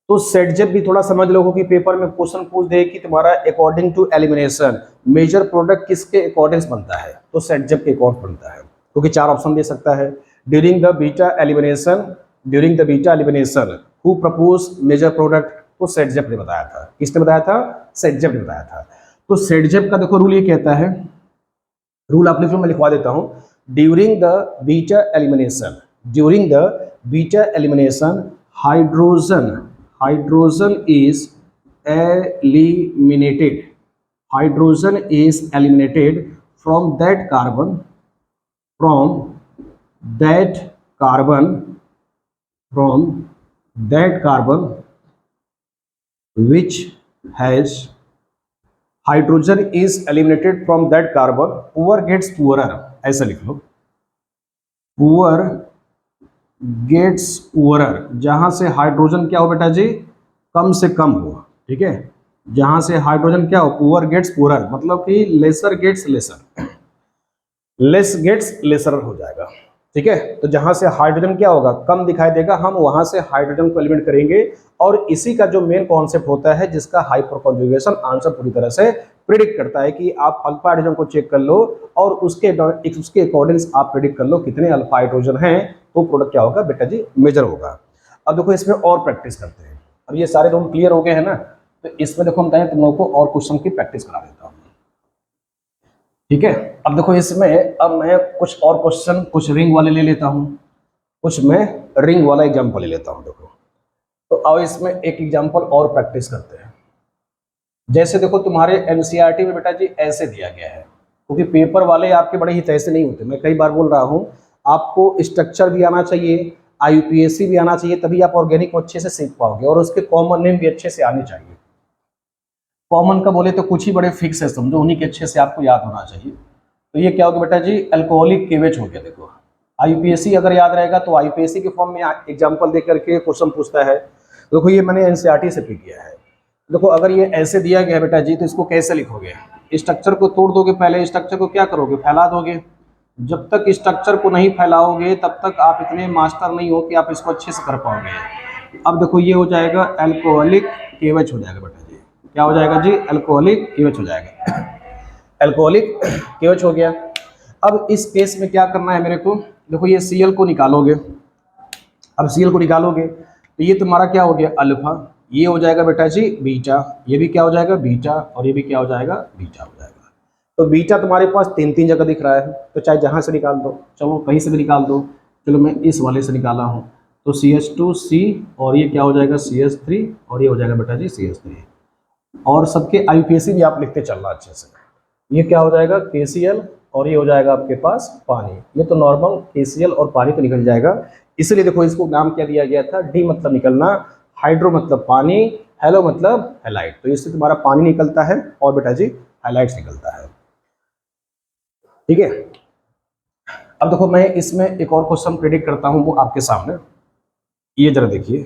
तो सेटजेप भी थोड़ा समझ लो कि पेपर में क्वेश्चन पूछ दे कि तुम्हारा according to elimination major product किसके अकॉर्डिंग बनता है, तो सेटजेप के अकॉर्डिंग बनता है, क्योंकि 4 ऑप्शन दे सकता है। During the beta elimination who propose major product, तो सेटजेप ने बताया था। किसने बताया था? सेटजेप ने बताया था। तो सेटजेप का देखो रूल ये कहता है, रूल आप लिख लो, मैं लिखवा देता हूं। During the beta elimination hydrogen is eliminated from that carbon which has hydrogen is eliminated from that carbon, poor gets poorer, ऐसा लिख लो, पुअर गेट्स पुअरर, जहां से हाइड्रोजन क्या हो बेटा जी? कम से कम हो, ठीक है। जहां से हाइड्रोजन क्या हो? पुअर गेट्स पुअरर, मतलब कि lesser gets lesser, less gets lesser हो जाएगा, ठीक है। तो जहां से हाइड्रोजन क्या होगा? कम दिखाई देगा, हम वहां से हाइड्रोजन को एलिमिनेट करेंगे। और इसी का जो मेन कॉन्सेप्ट होता है, जिसका हाइपर कॉन्जुगेशन आंसर पूरी तरह से प्रिडिक्ट करता है कि आप अल्फा हाइड्रोजन को चेक कर लो और उसके अकॉर्डिंग आप प्रिडिक्ट कर लो कितने अल्फा हाइड्रोजन हैं, तो प्रोडक्ट क्या होगा बेटा जी? मेजर होगा। अब देखो इसमें और प्रैक्टिस करते हैं। अब ये सारे रूल क्लियर हो गए हैं ना, तो इसमें देखो हम चाहें तुम लोगों को और क्वेश्चन की प्रैक्टिस करा देता हूँ, ठीक है। अब देखो इसमें अब मैं कुछ और क्वेश्चन, कुछ रिंग वाले ले लेता हूं, कुछ मैं रिंग वाला एग्जांपल ले लेता हूं। देखो तो अब इसमें एक एग्जांपल और प्रैक्टिस करते हैं। जैसे देखो तुम्हारे एनसीईआरटी में बेटा जी ऐसे दिया गया है, क्योंकि पेपर वाले आपके बड़े ही तैसे नहीं होते, मैं कई बार बोल रहा हूं, आपको स्ट्रक्चर भी आना चाहिए, IUPAC भी आना चाहिए, तभी आप ऑर्गेनिक को अच्छे से सीख पाओगे, और उसके कॉमन नेम भी अच्छे से आने चाहिए। कॉमन का बोले तो कुछ ही बड़े फिक्स है समझो, उन्हीं के अच्छे से आपको याद होना चाहिए। तो ये क्या हो गया बेटा जी, अल्कोहलिक केवेज हो गया। देखो आईयूपीएससी अगर याद रहेगा तो आईयूपीएससी के फॉर्म में एग्जाम्पल दे करके क्वेश्चन पूछता है। देखो ये मैंने एनसीईआरटी से पिक किया है। देखो अगर ये ऐसे दिया गया है बेटा जी तो इसको कैसे लिखोगे, स्ट्रक्चर को तोड़ दोगे, पहले स्ट्रक्चर को क्या करोगे, फैला दोगे। जब तक स्ट्रक्चर को नहीं फैलाओगे तब तक आप इतने मास्टर नहीं हो कि आप इसको अच्छे से कर पाओगे। अब देखो ये हो जाएगा अल्कोहलिक केवेज हो जाएगा बेटा जी, क्या हो जाएगा जी, अल्कोहलिक केवेज हो जाएगा। अल्कोहलिक केवेज हो गया। अब इस केस में क्या करना है मेरे को, देखो ये Cl को निकालोगे। अब Cl को निकालोगे तो ये तुम्हारा क्या हो गया, अल्फा, ये हो जाएगा बेटा जी बीटा, ये भी क्या हो जाएगा बीटा, और ये भी क्या हो जाएगा बीटा हो जाएगा। तो बीटा तुम्हारे पास तीन तीन जगह दिख रहा है, तो चाहे जहाँ से निकाल दो, चलो कहीं से भी निकाल दो। चलो मैं इस वाले से निकाला हूँ, तो CH2C और ये क्या हो जाएगा CH3 और ये हो जाएगा बेटा जी CH3। और सबके आईयूपीएससी भी आप लिखते चलना अच्छे से। ये क्या हो जाएगा KCl और ये हो जाएगा आपके पास पानी। ये तो नॉर्मल KCl और पानी तो निकल जाएगा, इसलिए देखो इसको नाम क्या दिया गया था, डी मतलब निकलना, हाइड्रो मतलब पानी, हेलो मतलब हैलाइड। तो इससे तुम्हारा पानी निकलता है और बेटा जी हाइलाइट्स निकलता है। ठीक है, अब देखो मैं इसमें एक और क्वेश्चन प्रेडिक्ट करता हूं, वो आपके सामने। ये जरा देखिए,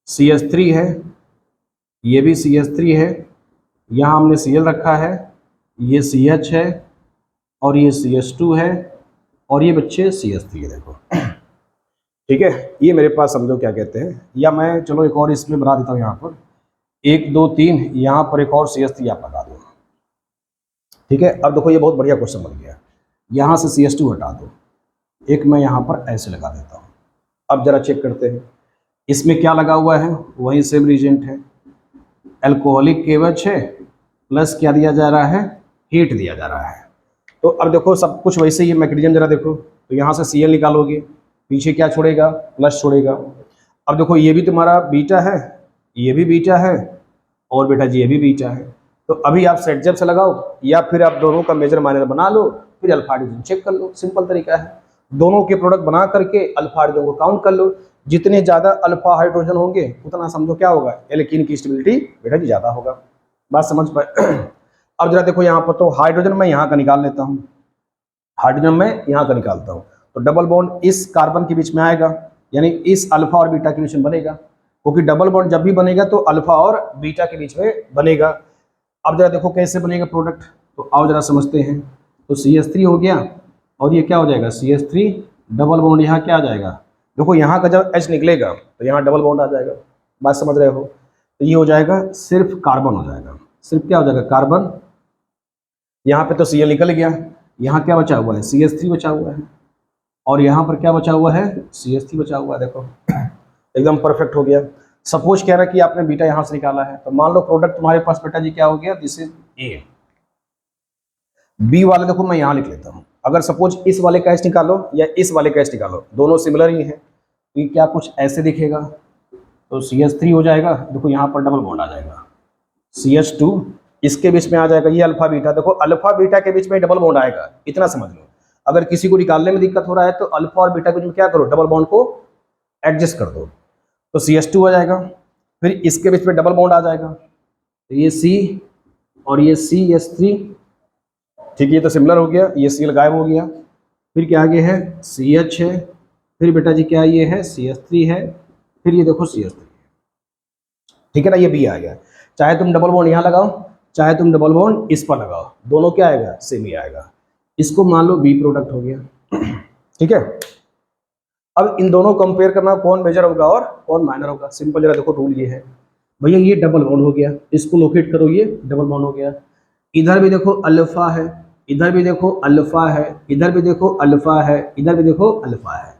CH3 है, ये भी CH3 है, यहाँ हमने Cl रखा है, ये CH है और ये CH2 है और ये बच्चे CH3 है। देखो ठीक है, ये मेरे पास समझो क्या कहते हैं, या मैं चलो एक और इसमें बना देता हूँ, यहाँ पर 1 2 3, यहाँ पर एक और CH3 आप लगा दो। ठीक है, अब देखो ये बहुत बढ़िया क्वेश्चन बन गया। यहाँ से CH2 हटा दो, एक मैं यहाँ पर ऐसे लगा देता हूँ। अब जरा चेक करते हैं, इसमें क्या लगा हुआ है, वही सेम रीजेंट है, अल्कोहलिक केवेज है, प्लस क्या दिया जा रहा है, हीट दिया जा रहा है। तो अब देखो सब कुछ वैसे ही है, मैकेनिज्म जरा देखो, तो यहाँ से Cl निकालोगे, पीछे क्या छोड़ेगा, प्लस छोड़ेगा। अब देखो ये भी तुम्हारा बीटा है, ये भी बीटा है और बेटा जी ये भी बीटा है। तो अभी आप सेट जब से लगाओ या फिर आप दोनों का मेजर माइनर बना लो, फिर अल्फा हाइड्रोजन चेक कर लो, सिंपल तरीका है। दोनों के प्रोडक्ट बना करके अल्फा हाइड्रोजन को काउंट कर लो, जितने ज़्यादा अल्फा हाइड्रोजन होंगे उतना समझो क्या होगा, एल्कीन की स्टेबिलिटी बेटा जी ज़्यादा होगा। बात समझ पाए। अब जरा देखो यहाँ पर, तो हाइड्रोजन मैं यहाँ का निकाल लेता हूँ, हाइड्रोजन मैं यहाँ का निकालता हूँ, तो डबल बॉन्ड इस कार्बन के बीच में आएगा, यानी इस अल्फा और बीटा के बीच में बनेगा, क्योंकि डबल बॉन्ड जब भी बनेगा तो अल्फा और बीटा के बीच में बनेगा। अब जरा देखो कैसे बनेगा प्रोडक्ट, तो आओ जरा समझते हैं। तो CH3 हो गया और ये क्या हो जाएगा CH3, डबल बॉन्ड यहाँ क्या आ जाएगा, देखो यहाँ का जब H निकलेगा तो यहाँ डबल बॉन्ड आ जाएगा। बात समझ रहे हो, तो ये हो जाएगा सिर्फ कार्बन हो जाएगा, सिर्फ क्या हो जाएगा कार्बन। यहाँ पे तो Cl निकल गया, यहाँ क्या बचा हुआ है CH3 बचा हुआ है, और यहाँ पर क्या बचा हुआ है CH3 बचा हुआ है। देखो एकदम परफेक्ट हो गया। सपोज कह रहा है कि आपने बीटा यहाँ से निकाला है, तो मान लो प्रोडक्ट तुम्हारे पास बेटा जी क्या हो गया, दिस इज A। बी वाले देखो मैं यहाँ लिख लेता हूँ, अगर सपोज इस वाले का H निकालो या इस वाले का H निकालो, दोनों सिमिलर ही है, तो ये क्या कुछ ऐसे दिखेगा, तो CH3 हो जाएगा। देखो यहाँ पर डबल बॉन्ड आ जाएगा, CH2 इसके बीच में आ जाएगा, ये अल्फा बीटा, देखो अल्फा बीटा के बीच में डबल बॉन्ड आएगा, इतना समझ लो। अगर किसी को निकालने में दिक्कत हो रहा है तो अल्फा और बीटा के बीच में क्या करो, डबल बॉन्ड को एडजस्ट कर दो, तो CH2 आ जाएगा, फिर इसके बीच में डबल बॉन्ड आ जाएगा, तो ये C और ये CH3। ठीक है, ये तो सिमिलर हो गया, ये Cl गायब हो गया, फिर क्या आगे है CH है, फिर बेटा जी क्या ये है CH3 है, फिर ये देखो CH3। ठीक है ना, ये B आ गया। चाहे तुम डबल बॉन्ड यहाँ लगाओ, चाहे तुम डबल बॉन्ड इस पर लगाओ, दोनों क्या आएगा सेम ही आएगा। इसको मान लो B प्रोडक्ट हो गया। ठीक है, अब इन दोनों कंपेयर करना, कौन मेजर होगा और कौन माइनर होगा। सिंपल जरा देखो रूल ये है भैया, ये डबल बॉन्ड हो गया, इसको लोकेट करो, ये डबल बॉन्ड हो गया। इधर भी देखो अल्फा है, इधर भी देखो अल्फा है, इधर भी देखो अल्फा है, इधर भी देखो अल्फा है।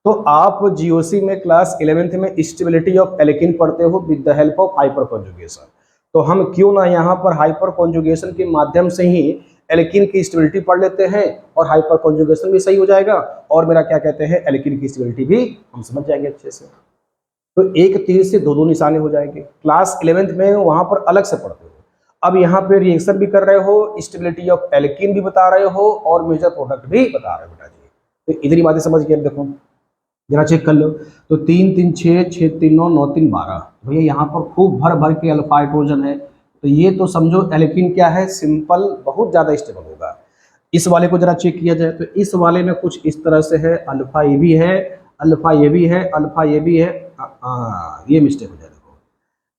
तो आप जीओसी में क्लास 11th में स्टेबिलिटी ऑफ एल्कीन पढ़ते हो with the help of hyper conjugation, तो हम क्यों ना यहाँ पर हाइपर कॉन्जुगेशन के माध्यम से ही एल्कीन की स्टेबिलिटी पढ़ लेते हैं, और हाइपर कॉन्जुगेशन भी सही हो जाएगा, और मेरा क्या कहते हैं एल्कीन की स्टेबिलिटी भी हम समझ जाएंगे अच्छे से। तो एक तीर से दो निशाने हो जाएंगे। क्लास 11th में वहां पर अलग से पढ़ते हो, अब यहाँ पे रिएक्शन भी कर रहे हो, स्टेबिलिटी ऑफ एल्कीन भी बता रहे हो, और मेजर प्रोडक्ट भी बता रहे हो बेटा जी। तो इधर ही बातें समझ गए। देखो जरा चेक कर लो, तो 3 3 6 6 3 9 9 3 12, भैया यहाँ पर खूब भर भर के अल्फा हाइड्रोजन है, तो ये तो समझो एल्कीन क्या है, सिंपल बहुत ज़्यादा स्टेबल होगा। इस वाले को जरा चेक किया जाए तो इस वाले में कुछ इस तरह से है, अल्फा ये भी है, अल्फा ये भी है, अल्फा ये भी है। ये मिस्टेक हो जाए, देखो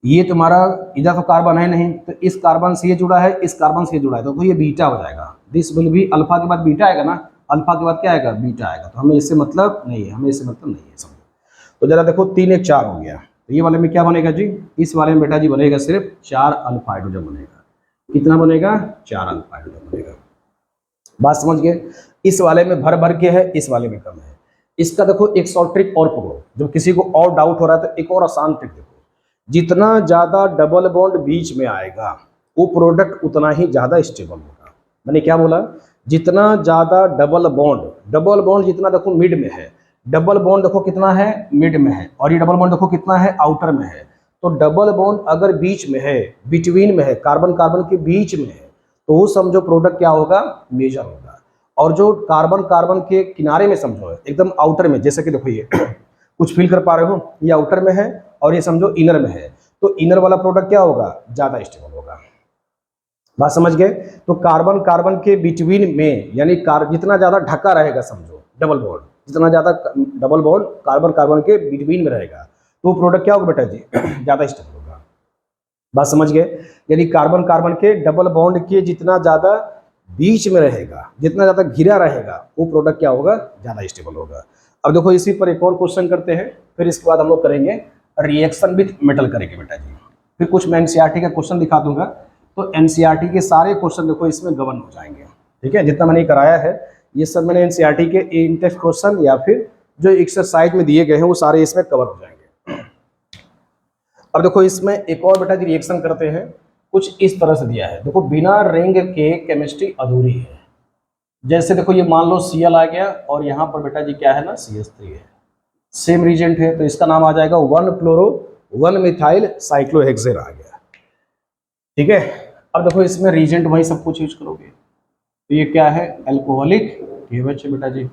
ये तुम्हारा इधर तो कार्बन है नहीं, तो इस कार्बन से ये जुड़ा है, इस कार्बन से ये जुड़ा है, तो ये बीटा हो जाएगा। दिस विल भी, अल्फा के बाद बीटा आएगा ना, अल्फा के बाद क्या आएगा, बीटा आएगा। तो हमें इससे मतलब नहीं है, हमें इससे मतलब नहीं है, समझो। तो जरा देखो 3 1 4 हो गया, तो ये वाले में क्या बनेगा जी, इस वाले में बेटा जी बनेगा सिर्फ 4 अल्फा हाइड्रोजन बनेगा। कितना बनेगा, 4 अल्फा हाइड्रोजन बनेगा। बात समझ गए। इस वाले में भर भर के है, इस वाले में कम है। इसका देखो एक शॉर्ट ट्रिक और पकड़ो, जब किसी को और डाउट हो रहा है तो एक और आसान ट्रिक देखो। जितना ज्यादा डबल बॉन्ड बीच में आएगा वो प्रोडक्ट उतना ही ज्यादा स्टेबल होगा। मैंने क्या बोला, जितना ज्यादा डबल बॉन्ड जितना देखो मिड में है, डबल बॉन्ड देखो कितना है, मिड में है, और ये डबल बॉन्ड देखो कितना है, आउटर में है। तो डबल बॉन्ड अगर बीच में है, बिटवीन में है, कार्बन कार्बन के बीच में है, तो वो समझो प्रोडक्ट क्या होगा, मेजर होगा। और जो कार्बन कार्बन के किनारे में समझो एकदम आउटर में, जैसे कि देखो ये कुछ फील कर पा रहे हो, ये आउटर में है और ये समझो इनर में है, तो इनर वाला प्रोडक्ट क्या होगा, ज्यादा स्टेबल होगा। बात समझ गए। तो कार्बन कार्बन के बिटवीन में, यानी जितना ज्यादा ढका रहेगा समझो डबल बॉन्ड, जितना ज्यादा डबल बॉन्ड कार्बन कार्बन के बिटवीन में रहेगा, तो प्रोडक्ट क्या होगा बेटा जी, ज्यादा स्टेबल होगा। बात समझ गए। यानी कार्बन कार्बन के डबल बॉन्ड के जितना ज्यादा बीच में रहेगा, जितना ज्यादा घिरा रहेगा, वो प्रोडक्ट क्या होगा, ज्यादा स्टेबल होगा। अब देखो इसी पर एक और क्वेश्चन करते हैं, फिर इसके बाद हम लोग करेंगे रिएक्शन विथ मेटल करेंगे बेटा जी। फिर कुछ मैं एनसीईआरटी का क्वेश्चन दिखा दूंगा, तो एनसीईआरटी के सारे क्वेश्चन देखो इसमें गवर्न हो जाएंगे। ठीक है, जितना मैंने कराया है ये सब मैंने एनसीईआरटी के इन टेक्स्ट क्वेश्चन या फिर जो एक्सरसाइज में दिए गए हैं वो सारे इसमें कवर हो जाएंगे। अब देखो इसमें एक और बेटा जी रिएक्शन करते हैं, कुछ इस तरह से दिया है। देखो बिना रिंग के केमिस्ट्री अधूरी है। जैसे देखो ये मान लो Cl आ गया और यहाँ पर बेटा जी क्या है ना, CH3 है, सेम रीजेंट है, तो इसका नाम आ जाएगा 1-फ्लोरो-1-मिथाइल साइक्लोहेक्सेन आ गया। ठीक है, अब देखो इसमें रीजेंट वही सब कुछ यूज करोगे, तो ये क्या है, एल्कोहलिक KOH है बेटा जी,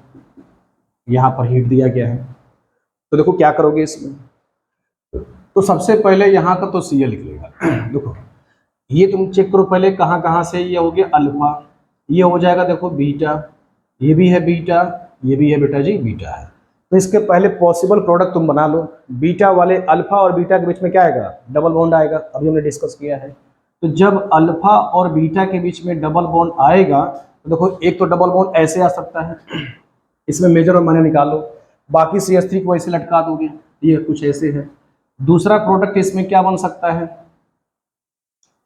यहाँ पर हीट दिया गया है। तो देखो क्या करोगे इसमें, तो सबसे पहले यहाँ का तो Cl निकलेगा। देखो ये तुम चेक करो पहले कहाँ कहाँ से, ये हो गया अल्फा, ये हो जाएगा देखो बीटा, ये भी है बीटा, ये भी है बेटा जी बीटा है। तो इसके पहले पॉसिबल प्रोडक्ट तुम बना लो। बीटा वाले अल्फा और बीटा के बीच में क्या आएगा, डबल बॉन्ड आएगा, अभी हमने डिस्कस किया है। तो जब अल्फा और बीटा के बीच में डबल बॉन्ड आएगा, तो देखो एक तो डबल बॉन्ड ऐसे आ सकता है, इसमें मेजर और माइनर निकालो, बाकी CH3 को ऐसे लटका दोगे, ये कुछ ऐसे है। दूसरा प्रोडक्ट इसमें क्या बन सकता है,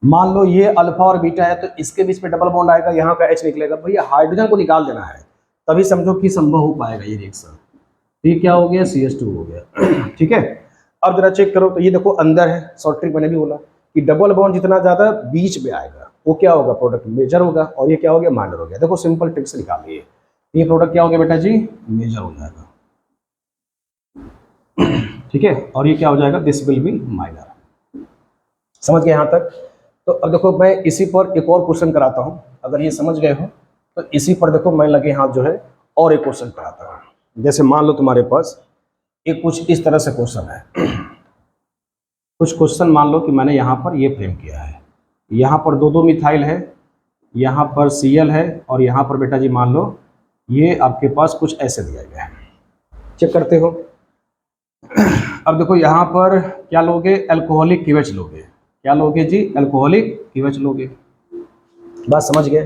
मान लो ये अल्फा और बीटा है, तो इसके बीच में डबल बॉन्ड आएगा, यहाँ का H निकलेगा, भैया हाइड्रोजन को निकाल देना है, तभी समझो कि संभव हो पाएगा ये रिएक्शन। ये क्या हो गया, CH2 हो गया। ठीक है, अब जरा चेक करो, तो ये देखो अंदर है, शॉर्ट ट्रिक मैंने भी बोला कि डबल बॉन्ड जितना ज्यादा बीच में आएगा वो क्या होगा, प्रोडक्ट मेजर होगा, और ये क्या हो गया, माइनर हो गया। देखो सिंपल ट्रिक से निकाल लिए, ये प्रोडक्ट क्या हो गया बेटा जी, मेजर हो जाएगा। ठीक है, और ये क्या हो जाएगा, दिस विल बी माइनर। समझ गए यहाँ तक। तो अब देखो मैं इसी पर एक और क्वेश्चन कराता हूँ, अगर ये समझ गए हो तो इसी पर देखो मैं लगे हाथ जो है और एक क्वेश्चन कराता हूँ। जैसे मान लो तुम्हारे पास एक कुछ इस तरह से क्वेश्चन है, कुछ क्वेश्चन मान लो कि मैंने यहाँ पर ये फ्रेम किया है, यहाँ पर 2-2 मिथाइल है, यहाँ पर Cl है, और यहाँ पर बेटा जी मान लो ये आपके पास कुछ ऐसे दिया गया है। चेक करते हो। अब देखो यहाँ पर क्या लोगे, एल्कोहलिक KOH लोगे, क्या लोगे जी, एल्कोहलिक KOH लोगे। बात समझ गए।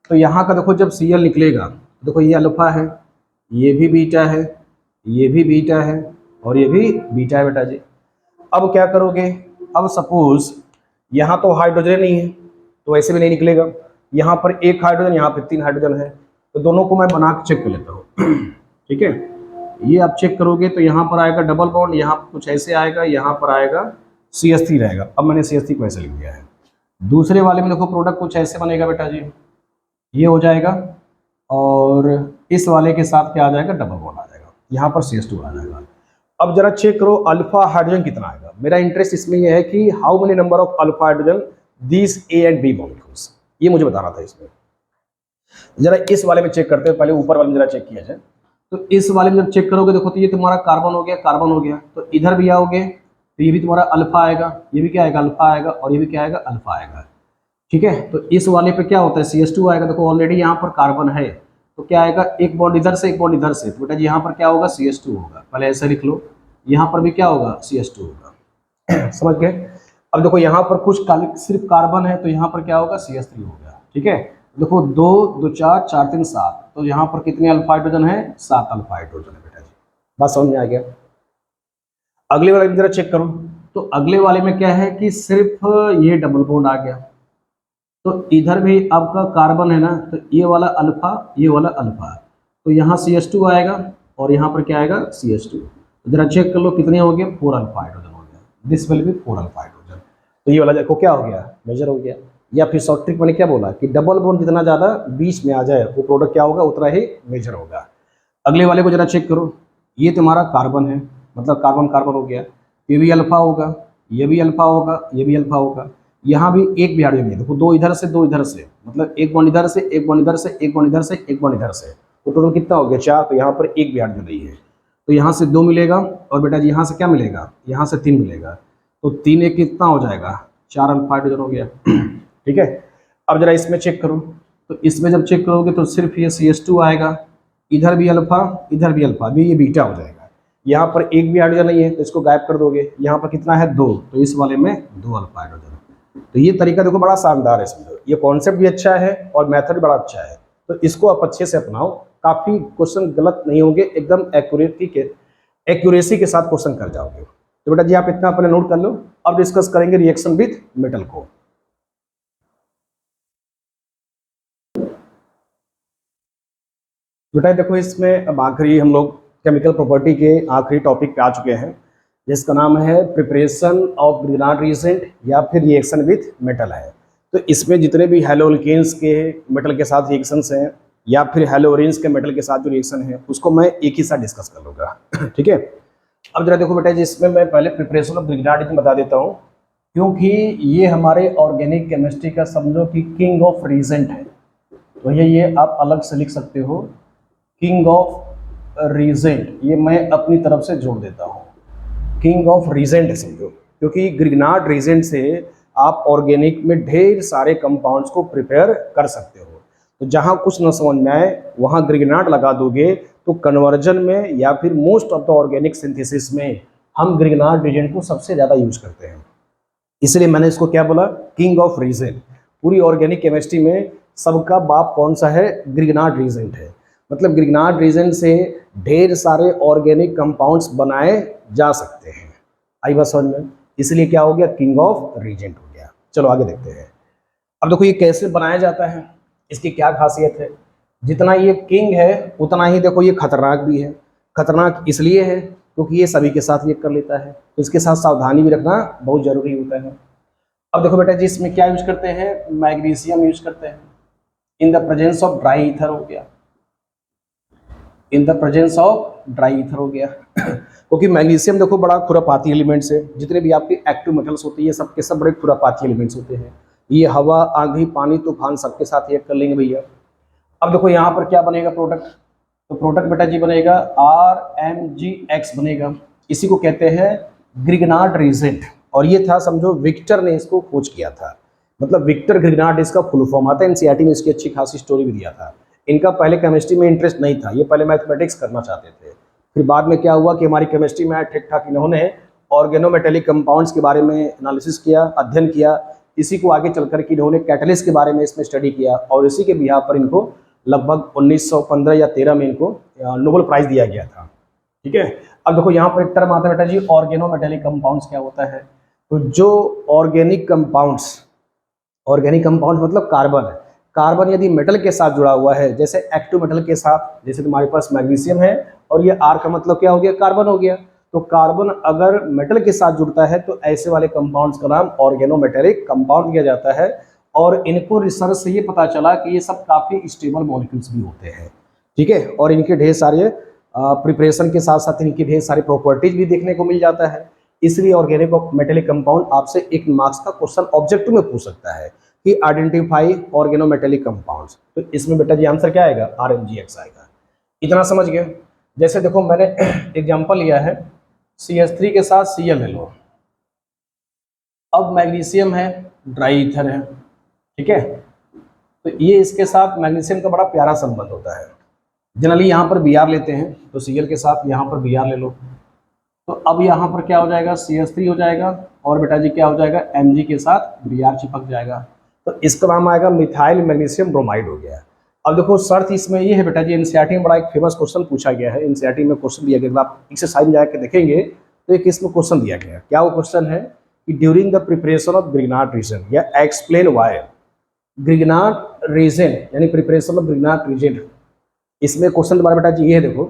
तो यहाँ का देखो जब Cl निकलेगा, देखो ये अल्फा है, ये भी बीटा है, ये भी बीटा है, और ये भी बीटा है बेटा जी। अब क्या करोगे, अब सपोज यहाँ तो हाइड्रोजन नहीं है, तो ऐसे भी नहीं निकलेगा, यहाँ पर एक हाइड्रोजन, यहाँ पर 3 हाइड्रोजन है, तो दोनों को मैं बना के चेक कर लेता हूँ। ठीक है, ये आप चेक करोगे तो यहाँ पर आएगा डबल बॉन्ड, यहाँ कुछ ऐसे आएगा, यहाँ पर आएगा CH3 रहेगा। अब मैंने CH3 को ऐसे लिख दिया है। दूसरे वाले में देखो प्रोडक्ट कुछ ऐसे बनेगा बेटा जी, ये हो जाएगा, और इस वाले के साथ क्या आ जाएगा, डबल बॉन्ड आ जाएगा, यहाँ पर CH2 आ जाएगा। अब जरा चेक करो अल्फा हाइड्रोजन कितना आएगा। मेरा इंटरेस्ट इसमें यह है कि how many number of alpha hydrogen this A and B molecules, ये मुझे बताना था इसमें। जरा इस वाले में चेक करते हैं, पहले ऊपर वाले में जरा चेक किया जाए। तो इस वाले में जब चेक करोगे देखो, तो ये तुम्हारा कार्बन हो गया, कार्बन हो गया, तो इधर भी आओगे तो ये भी तुम्हारा अल्फा आएगा, ये भी क्या आएगा, अल्फा आएगा, और ये भी क्या आएगा, अल्फा आएगा। ठीक है। तो इस वाले पे क्या होता है, CH2 आएगा। देखो ऑलरेडी यहाँ पर कार्बन है, तो क्या आएगा, एक बॉन्ड इधर से एक बॉन्ड इधर से, तो बेटा जी यहाँ पर क्या होगा, CH2 होगा। पहले ऐसे लिख लो, यहाँ पर भी क्या होगा, CH2 होगा। समझ गए। अब देखो यहाँ पर कुछ सिर्फ कार्बन है, तो यहाँ पर क्या होगा, CH3 हो गया। ठीक है। देखो 2 2 4 4 3 7, तो यहाँ पर कितने अल्फा हाइड्रोजन है, 7 अल्फा हाइड्रोजन है बेटा जी। बात समझ में आ गया। अगले वाले की जरा चेक करो, तो अगले वाले में क्या है कि सिर्फ ये डबल बॉन्ड आ गया, तो इधर भी आपका कार्बन है ना, तो ये वाला अल्फा, ये वाला अल्फा, तो यहाँ CH2 आएगा और यहाँ पर क्या आएगा, CH2। तो जरा चेक कर लो कितने हो गए, 4 अल्फा हाइड्रोजन हो गया। This will be 4 alpha hydrogen. तो ये वाला देखो क्या हो गया, मेजर हो गया। या फिर शॉर्ट ट्रिक मैंने क्या बोला कि डबल बॉन्ड जितना ज़्यादा बीच में आ जाए, वो प्रोडक्ट क्या होगा, उतना ही मेजर होगा। अगले वाले को जरा चेक करो, ये तुम्हारा कार्बन है, मतलब कार्बन कार्बन हो गया, ये भी अल्फा होगा, ये भी अल्फा होगा, ये भी अल्फा होगा। यहाँ भी एक भी हाइड्रोजन नहीं, देखो 2 इधर से 2 इधर से, मतलब एक बॉन्ड इधर से एक बॉन्ड इधर से एक बॉन्ड इधर से एक बॉन्ड इधर से, तो टोटल कितना हो गया, 4। तो यहाँ पर एक भी हाइड्रोजन नहीं है, तो यहाँ से 2 मिलेगा, और बेटा जी यहाँ से क्या मिलेगा, यहाँ से 3 मिलेगा, तो 3 एक कितना हो जाएगा, 4 अल्फा हाइड्रोजन हो गया। ठीक है। अब जरा इसमें चेक करो, तो इसमें जब चेक करोगे तो सिर्फ ये CH2 आएगा, इधर भी अल्फा, इधर भी अल्फा, भी ये बीटा हो जाएगा। यहाँ पर एक भी हाइड्रोजन नहीं है, तो इसको गायब कर दोगे। यहाँ पर कितना है, 2, तो इस वाले में 2 अल्फा हाइड्रोजन। तो ये तरीका देखो बड़ा शानदार है, समझो ये कॉन्सेप्ट भी अच्छा है और मेथड भी बड़ा अच्छा है, तो इसको आप अच्छे से अपनाओ। काफी क्वेश्चन गलत नहीं होंगे, एकदम एक्यूरेसी के साथ क्वेश्चन कर जाओगे। तो बेटा जी आप इतना अपने नोट कर लो। अब डिस्कस करेंगे रिएक्शन विद मेटल को। बेटा देखो इसमें अब आखिरी हम लोग केमिकल प्रॉपर्टी के आखिरी टॉपिक पे आ चुके हैं, जिसका नाम है प्रिपरेशन ऑफ ग्रिग्नार्ड रिएजेंट या फिर रिएक्शन विथ मेटल है। तो इसमें जितने भी हैलोअल्केन्स के मेटल के साथ रिएक्शंस हैं या फिर हैलोअरेंस के मेटल के साथ जो रिएक्शन है, उसको मैं एक ही साथ डिस्कस कर लूँगा। ठीक है। अब जरा देखो बेटा जी, इसमें मैं पहले प्रिपरेशन ऑफ ग्रिग्नार्ड रिएजेंट बता देता हूँ, क्योंकि ये हमारे ऑर्गेनिक केमिस्ट्री का समझो कि किंग ऑफ रिएजेंट है। तो ये आप अलग से लिख सकते हो, किंग ऑफ रिएजेंट, ये मैं अपनी तरफ से जोड़ देता हूँ, किंग ऑफ रिएजेंट है समझो, क्योंकि ग्रिग्नार्ड रिएजेंट से आप ऑर्गेनिक में ढेर सारे कंपाउंड्स को प्रिपेयर कर सकते हो। तो जहाँ कुछ न समझ में आए वहाँ ग्रिग्नार्ड लगा दोगे, तो कन्वर्जन में या फिर most of the organic synthesis में हम ग्रिग्नार्ड रिएजेंट को सबसे ज़्यादा यूज करते हैं। इसलिए मैंने इसको क्या बोला, किंग ऑफ रिएजेंट। पूरी ऑर्गेनिक केमिस्ट्री में सबका बाप कौन सा है, ग्रिग्नार्ड रिएजेंट है। मतलब ग्रिग्नार्ड रिएजेंट से ढेर सारे ऑर्गेनिक कंपाउंड्स बनाए जा सकते हैं। आई बात समझ में, इसलिए क्या हो गया, किंग ऑफ रिएजेंट हो गया। चलो आगे देखते हैं। अब देखो ये कैसे बनाया जाता है, इसकी क्या खासियत है। जितना ये किंग है उतना ही देखो ये खतरनाक भी है। खतरनाक इसलिए है क्योंकि ये सभी के साथ ये कर लेता है, तो इसके साथ सावधानी भी रखना बहुत जरूरी होता है। अब देखो बेटा जी इसमें क्या यूज करते हैं, मैग्नीशियम यूज करते हैं in the presence of dry ether हो गया, in the presence of dry ether हो गया। क्योंकि मैग्नीशियम देखो बड़ा खुरापाती एलिमेंट्स है, जितने भी आपके एक्टिव मेटल्स होते हैं ये सब के सब बड़े खुरापाती एलिमेंट्स होते हैं। ये हवा, आंधी, पानी, तूफान सबके साथ रिएक्ट कर लेंगे भैया। अब देखो यहाँ पर क्या बनेगा प्रोडक्ट, तो प्रोडक्ट बेटा जी बनेगा RMgX बनेगा। इसी को कहते हैं ग्रिग्नार्ड रिएजेंट, और ये था समझो विक्टर ने इसको खोज किया था। मतलब विक्टर ग्रिग्नार्ड इसका फुल फॉर्म आता है। एनसीईआरटी में इसकी अच्छी खासी स्टोरी भी दिया था। इनका पहले केमिस्ट्री में इंटरेस्ट नहीं था, ये पहले मैथमेटिक्स करना चाहते थे। फिर बाद में क्या हुआ कि हमारी केमिस्ट्री में ठीक ठाक इन्होंने ऑर्गेनोमेटेलिक कंपाउंड्स के बारे में एनालिसिस किया, अध्ययन किया। इसी को आगे चल करके इन्होंने कैटलिस्ट के बारे में इसमें स्टडी किया, और इसी के बिहार पर इनको लगभग 1915 या 13 में इनको नोबेल प्राइज दिया गया था। ठीक है। अब देखो यहाँ पर एक टर्म आता है बेटा जी, ऑर्गेनोमेटेलिक कंपाउंड्स क्या होता है। तो जो ऑर्गेनिक कंपाउंड्स मतलब कार्बन है, कार्बन यदि मेटल के साथ जुड़ा हुआ है, जैसे एक्टिव मेटल के साथ, जैसे तुम्हारे पास मैग्नीशियम है और ये R का मतलब क्या हो गया, कार्बन हो गया। तो कार्बन अगर मेटल के साथ जुड़ता है तो ऐसे वाले कंपाउंड्स का नाम ऑर्गेनोमेटेलिक कंपाउंड किया जाता है। और इनको रिसर्च से ये पता चला कि ये सब काफ़ी स्टेबल मॉलिक्यूल्स भी होते हैं। ठीक है। और इनके ढेर सारे प्रिपरेशन के साथ साथ इनकी ढेर सारी प्रॉपर्टीज भी देखने को मिल जाता है। इसलिए ऑर्गेनिक मेटेलिक कंपाउंड आपसे 1 मार्क्स का क्वेश्चन ऑब्जेक्टिव में पूछ सकता है कि आइडेंटिफाई ऑर्गेनोमेटेलिक कंपाउंड्स। तो इसमें बेटा जी आंसर क्या आएगा, RMgX आएगा। इतना समझ गए। जैसे देखो मैंने एग्जांपल लिया है, CH3 के साथ Cl ले लो। अब मैग्नीशियम है, ड्राई ईथर है। ठीक है। तो ये इसके साथ मैग्नीशियम का बड़ा प्यारा संबंध होता है। जनरली यहाँ पर Br लेते हैं तो Cl के साथ यहाँ पर Br ले लो, तो अब यहाँ पर क्या हो जाएगा, CH3 हो जाएगा और बेटा जी क्या हो जाएगा, Mg के साथ Br चिपक जाएगा, तो इसका नाम आएगा मिथाइल मैग्नीशियम ब्रोमाइड हो गया। अब देखो शर्त इसमें ये है बेटा जी, एनसीईआरटी में बड़ा एक फेमस क्वेश्चन पूछा गया है, एनसीईआरटी में क्वेश्चन दिया गया, आप एक्सरसाइज में जाकर देखेंगे तो एक इसमें क्वेश्चन दिया गया है। क्या वो क्वेश्चन है कि during the preparation of Grignard reason या एक्सप्लेन व्हाई ग्रिग्नार्ड रीजन यानी प्रिपरेशन ऑफ ग्रिग्नार्ड रीजन। इसमें क्वेश्चन तुम्हारा बेटा जी ये है, देखो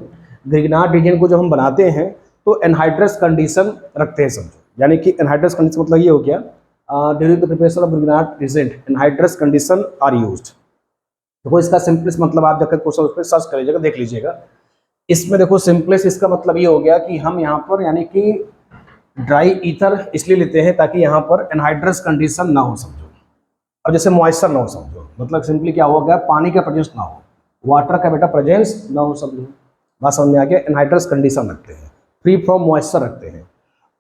ग्रिग्नार्ड रीजन को जब हम बनाते हैं तो एनहाइड्रस कंडीशन रखते हैं समझो, यानी कि एनहाइड्रस कंडीशन मतलब ये हो गया during the preparation of Grignard reagent anhydrous condition are used. देखो इसका सिंपलेस्ट मतलब आप जाकर क्वेश्चन उस पर सर्च कर लीजिएगा, देख लीजिएगा। इसमें देखो सिंपलेस्ट इसका मतलब ये हो गया कि हम यहाँ पर यानी कि ड्राई ईथर इसलिए लेते हैं ताकि यहाँ पर एनहाइड्रस कंडीशन ना हो समझो, और जैसे मॉइस्चर ना हो समझो, मतलब सिंपली क्या हो गया, पानी का प्रेजेंस ना हो, वाटर का बेटा प्रेजेंस ना हो समझो, बात समझ में आ गया। एनहाइड्रस कंडीशन रखते हैं, फ्री फ्रॉम मॉइस्चर रखते हैं।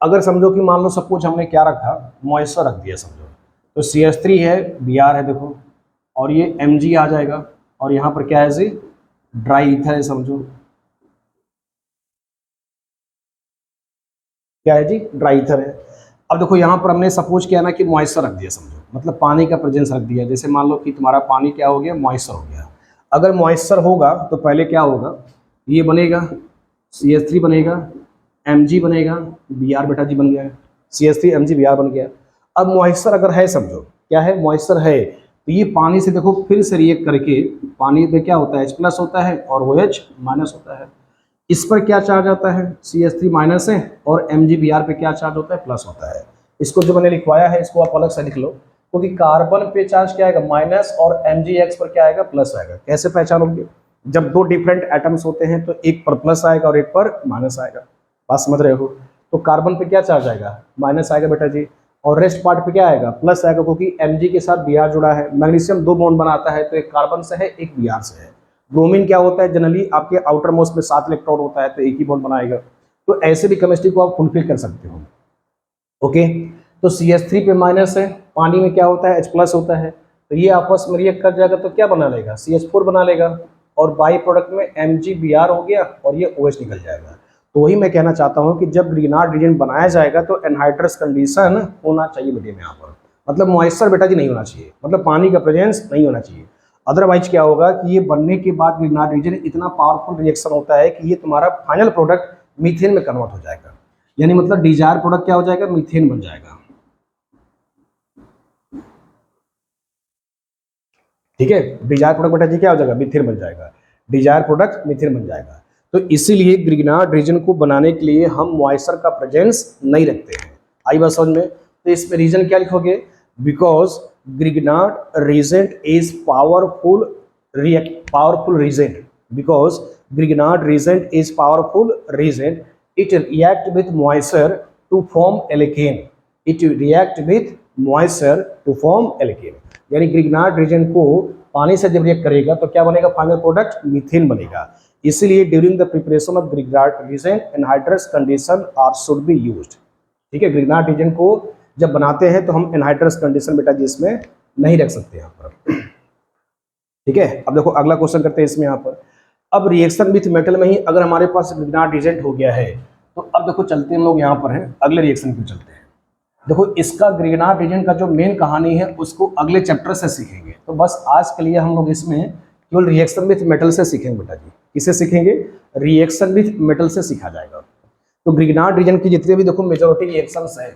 अगर समझो कि मान लो सब कुछ हमने क्या रखा, मॉइस्चर रख दिया समझो, तो CH3 है, Br है देखो, और ये Mg आ जाएगा, और यहाँ पर क्या है जी, ड्राई ईथर है समझो, क्या है जी, ड्राई ईथर है। अब देखो यहाँ पर हमने सपोज किया ना कि मॉइस्चर रख दिया समझो, मतलब पानी का प्रेजेंस रख दिया, जैसे मान लो कि तुम्हारा पानी क्या हो गया, मॉइस्चर हो गया। अगर मॉइस्चर होगा तो पहले क्या होगा, ये बनेगा CH3 बनेगा, Mg बनेगा, Br बेटा जी बन गया है, CH3 Mg Br बन गया। अब मॉइस्चर अगर है समझो, क्या है, मॉइस्चर है, तो ये पानी से देखो फिर से रिएक्ट करके पानी में क्या होता है, H+ होता है और OH- होता है। इस पर क्या चार्ज आता है, CH3 माइनस है, और Mg Br पे क्या चार्ज होता है, प्लस होता है। इसको जो मैंने लिखवाया है इसको आप अलग से लिख लो, क्योंकि कार्बन पे चार्ज क्या आएगा, माइनस, और MgX पर क्या आएगा, प्लस आएगा। कैसे पहचानोगे, जब दो डिफरेंट एटम्स होते हैं तो एक पर प्लस आएगा और एक पर माइनस आएगा, बात समझ रहे हो। तो कार्बन पे क्या चार्ज आएगा, माइनस आएगा बेटा जी, और रेस्ट पार्ट पे क्या आएगा, प्लस आएगा, क्योंकि Mg के साथ Br जुड़ा है। मैग्नीशियम 2 बॉन्ड बनाता है, तो एक कार्बन से है, एक Br से है। ब्रोमीन क्या होता है, जनरली आपके आउटर मोस्ट में 7 इलेक्ट्रॉन होता है, तो एक ही बॉन्ड बनाएगा। तो ऐसे भी केमिस्ट्री को आप फुलफिल कर सकते हो। ओके, तो CH3 पे माइनस है, पानी में क्या होता है, H+ होता है, तो ये आपस में रिएक्ट कर जाएगा तो क्या बना लेगा, CH4 बना लेगा, और बाई प्रोडक्ट में Mg Br हो गया और ये OH निकल जाएगा। तो वही मैं कहना चाहता हूँ कि जब ग्रिग्नार्ड रीजन बनाया जाएगा तो एनहाइड्रस कंडीशन होना चाहिए बेटे में यहाँ पर, मतलब मॉइस्चर बेटा जी नहीं होना चाहिए, मतलब पानी का प्रेजेंस नहीं होना चाहिए। अदरवाइज क्या होगा कि ये बनने के बाद ग्रिग्नार्ड रीजन इतना पावरफुल रिएक्शन होता है कि ये तुम्हारा फाइनल प्रोडक्ट मीथेन में कन्वर्ट हो जाएगा, यानी मतलब डिजायर प्रोडक्ट क्या हो जाएगा, मीथेन बन जाएगा। ठीक है, डिजायर प्रोडक्ट बेटा जी क्या हो जाएगा, मीथेन बन जाएगा, डिजायर प्रोडक्ट मीथेन बन जाएगा। तो इसीलिए ग्रिग्नार्ड रीजन को बनाने के लिए हम मॉइस्चर का प्रेजेंस नहीं रखते हैं। आई बात समझ में। तो इसमें रीजन क्या लिखोगे, because Grignard reagent is powerful reagent, because Grignard reagent is powerful reagent, it react with moisture to form alkane, it react with moisture to form alkane. यानी ग्रिग्नार्ड रीजन को पानी से जब रिएक्ट करेगा तो क्या बनेगा, फाइनल प्रोडक्ट मीथेन बनेगा। इसीलिए during the preparation of Grignard reagent anhydrous condition are should be used. ठीक है, ग्रिग्नार्ड रीजन को जब बनाते हैं तो हम एनहाइड्रस कंडीशन बेटा जी इसमें नहीं रख सकते यहाँ पर। ठीक है, अब देखो अगला क्वेश्चन करते हैं इसमें यहाँ पर। अब रिएक्शन विथ मेटल में ही अगर हमारे पास ग्रिग्नार्ड रीजन हो गया है तो अब देखो चलते हैं हम लोग यहाँ पर हैं, अगले रिएक्शन पे चलते हैं। देखो इसका ग्रिग्नार्ड रीजन का जो मेन कहानी है उसको अगले चैप्टर से सीखेंगे, तो बस आज के लिए हम लोग इसमें केवल रिएक्शन विथ मेटल से सीखेंगे बेटा जी। किसे सीखेंगे, रिएक्शन विथ मेटल से सीखा जाएगा। तो ग्रिग्नार्ड रीजन की जितने भी देखो मेजॉरिटी रिएक्शंस है,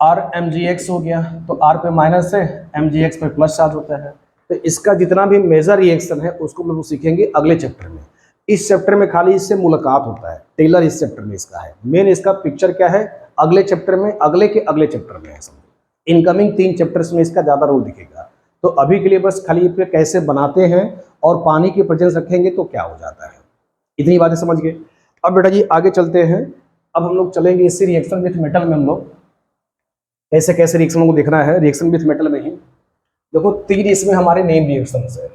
RMgX हो गया तो R पे माइनस है, MgX पे प्लस चार्ज होता है। तो इसका जितना भी मेजर रिएक्शन है उसको हम लोग सीखेंगे अगले चैप्टर में। इस चैप्टर में खाली इससे मुलाकात होता है, टेलर इस चैप्टर में इसका है, मेन इसका पिक्चर क्या है अगले चैप्टर में, अगले के अगले चैप्टर में है समझो। इनकमिंग 3 चैप्टर्स में इसका ज़्यादा रोल दिखेगा। तो अभी के लिए बस खाली पे कैसे बनाते हैं और पानी की प्रेजेंस रखेंगे तो क्या हो जाता है, इतनी बातें समझ गए। अब बेटा जी आगे चलते हैं। अब हम लोग चलेंगे इसी रिएक्शन विथ मेटल में, हम लोग कैसे कैसे रिएक्शन को देखना है रिएक्शन विथ मेटल में ही। देखो 3 इसमें हमारे नेम रिएक्शन है।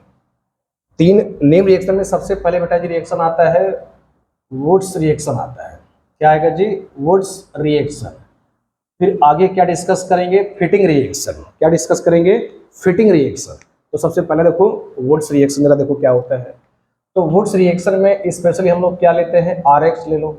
3 नेम रिएक्शन में सबसे पहले बेटा जी रिएक्शन आता है वुड्स रिएक्शन आता है। क्या आएगा जी, वुड्स रिएक्शन। फिर आगे क्या डिस्कस करेंगे, फिटिंग रिएक्शन। क्या डिस्कस करेंगे, फिटिंग रिएक्शन। तो सबसे पहले देखो वुड्स रिएक्शन जरा देखो क्या होता है। तो वुड्स रिएक्शन में स्पेशली हम लोग क्या लेते हैं, RX ले लो।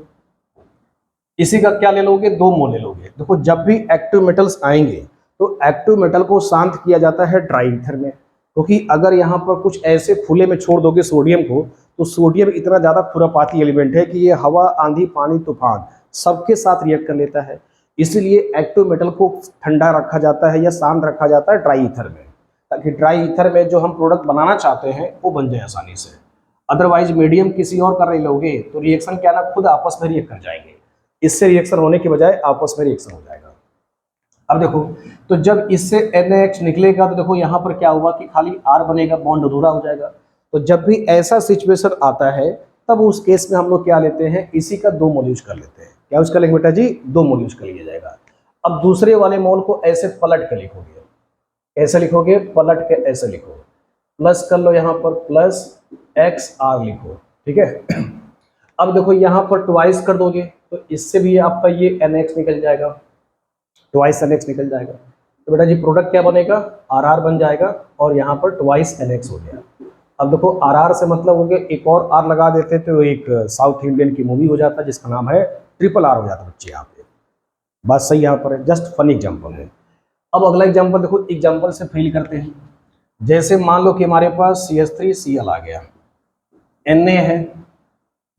इसी का क्या ले लोगे, 2 मोल ले लोगे। देखो जब भी एक्टिव मेटल्स आएंगे तो एक्टिव मेटल को शांत किया जाता है ड्राई ईथर में, क्योंकि अगर यहाँ पर कुछ ऐसे खुले में छोड़ दोगे सोडियम को, तो सोडियम इतना ज़्यादा खुरापाती एलिमेंट है कि ये हवा, आंधी, पानी, तूफान सबके साथ रिएक्ट कर लेता है। इसलिए एक्टिव मेटल को ठंडा रखा जाता है या शांत रखा जाता है ड्राई ईथर में, ताकि ड्राई ईथर में जो हम प्रोडक्ट बनाना चाहते हैं वो बन जाए आसानी से। अदरवाइज मीडियम किसी और कर रहे लोगे तो रिएक्शन क्या ना खुद आपस में रिएक्ट कर जाएंगे, इससे रिएक्शन होने के बजाय आपस में रिएक्शन हो जाएगा। अब देखो तो जब इससे NaH निकलेगा तो देखो यहाँ पर क्या हुआ कि खाली R बनेगा, बॉन्ड अधूरा हो जाएगा। तो जब भी ऐसा सिचुएशन आता है तब उस केस में हम लोग क्या लेते हैं, इसी का 2 मोल यूज कर लेते हैं। क्या यूज कर लेंगे बेटा जी, 2 मोल यूज कर लिया जाएगा। अब दूसरे वाले मोल को ऐसे पलट के लिखोगे, ऐसे लिखोगे, पलट के ऐसे लिखो, प्लस कर लो यहाँ पर प्लस XR लिखो, ठीक है। अब देखो यहाँ पर ट्वाइस कर दोगे तो इससे भी आपका ये NX निकल जाएगा, ट्वाइस NX निकल जाएगा। तो बेटा जी प्रोडक्ट क्या बनेगा, RR बन जाएगा और यहाँ पर ट्वाइस NX हो गया। अब देखो RR से मतलब हो गया, एक और R लगा देते तो एक साउथ इंडियन की मूवी हो जाता जिसका नाम है RRR हो जाता बच्चे। यहाँ पे बात सही यहाँ पर है, जस्ट फनी एग्जाम्पल है। अब अगला एग्जाम्पल देखो, एग्जाम्पल से फील करते हैं। जैसे मान लो कि हमारे पास CH3Cl आ गया, Na है,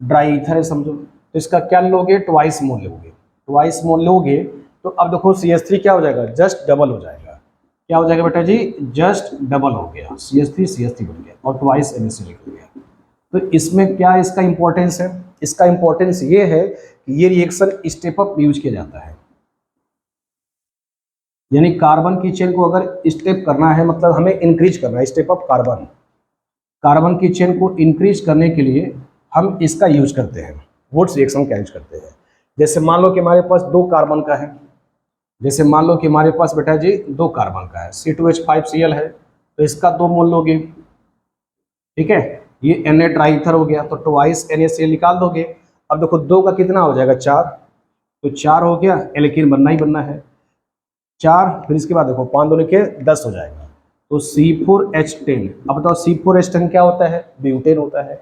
ड्राई ईथर है समझो, तो इसका क्या लोगे, ट्वाइस मोल लोगे। ट्वाइस मोल लोगे तो अब देखो CH3 क्या हो जाएगा, जस्ट डबल हो जाएगा। क्या हो जाएगा बेटा जी, जस्ट डबल हो गया, CH3 बन गया और ट्वाइस NaCl निकल गया। तो इसमें क्या इसका इंपॉर्टेंस है, इसका इंपॉर्टेंस ये है कि ये रिएक्शन स्टेप अप यूज किया जाता है। यानी कार्बन की चेन को अगर स्टेप करना है, मतलब हमें इंक्रीज करना है, स्टेप अप कार्बन, कार्बन की चेन को इंक्रीज करने के लिए हम इसका यूज करते हैं, वुड्स रिएक्शन का यूज करते हैं। जैसे मान लो कि हमारे पास 2 कार्बन का है, जैसे मान लो कि हमारे पास बेटा जी 2 कार्बन का है, C2H5Cl है, तो इसका 2 मोल लोगे, ठीक है। ये Na ड्राई ईथर हो गया तो ट्वाइस NaCl निकाल दोगे। अब देखो 2 का कितना हो जाएगा, 4, तो 4 हो गया, एल्कीन बनना ही बनना है 4। फिर इसके बाद देखो 5 2 के 10 हो जाएगा, तो C4H10। अब बताओ C4H10 क्या होता है, ब्यूटेन होता है।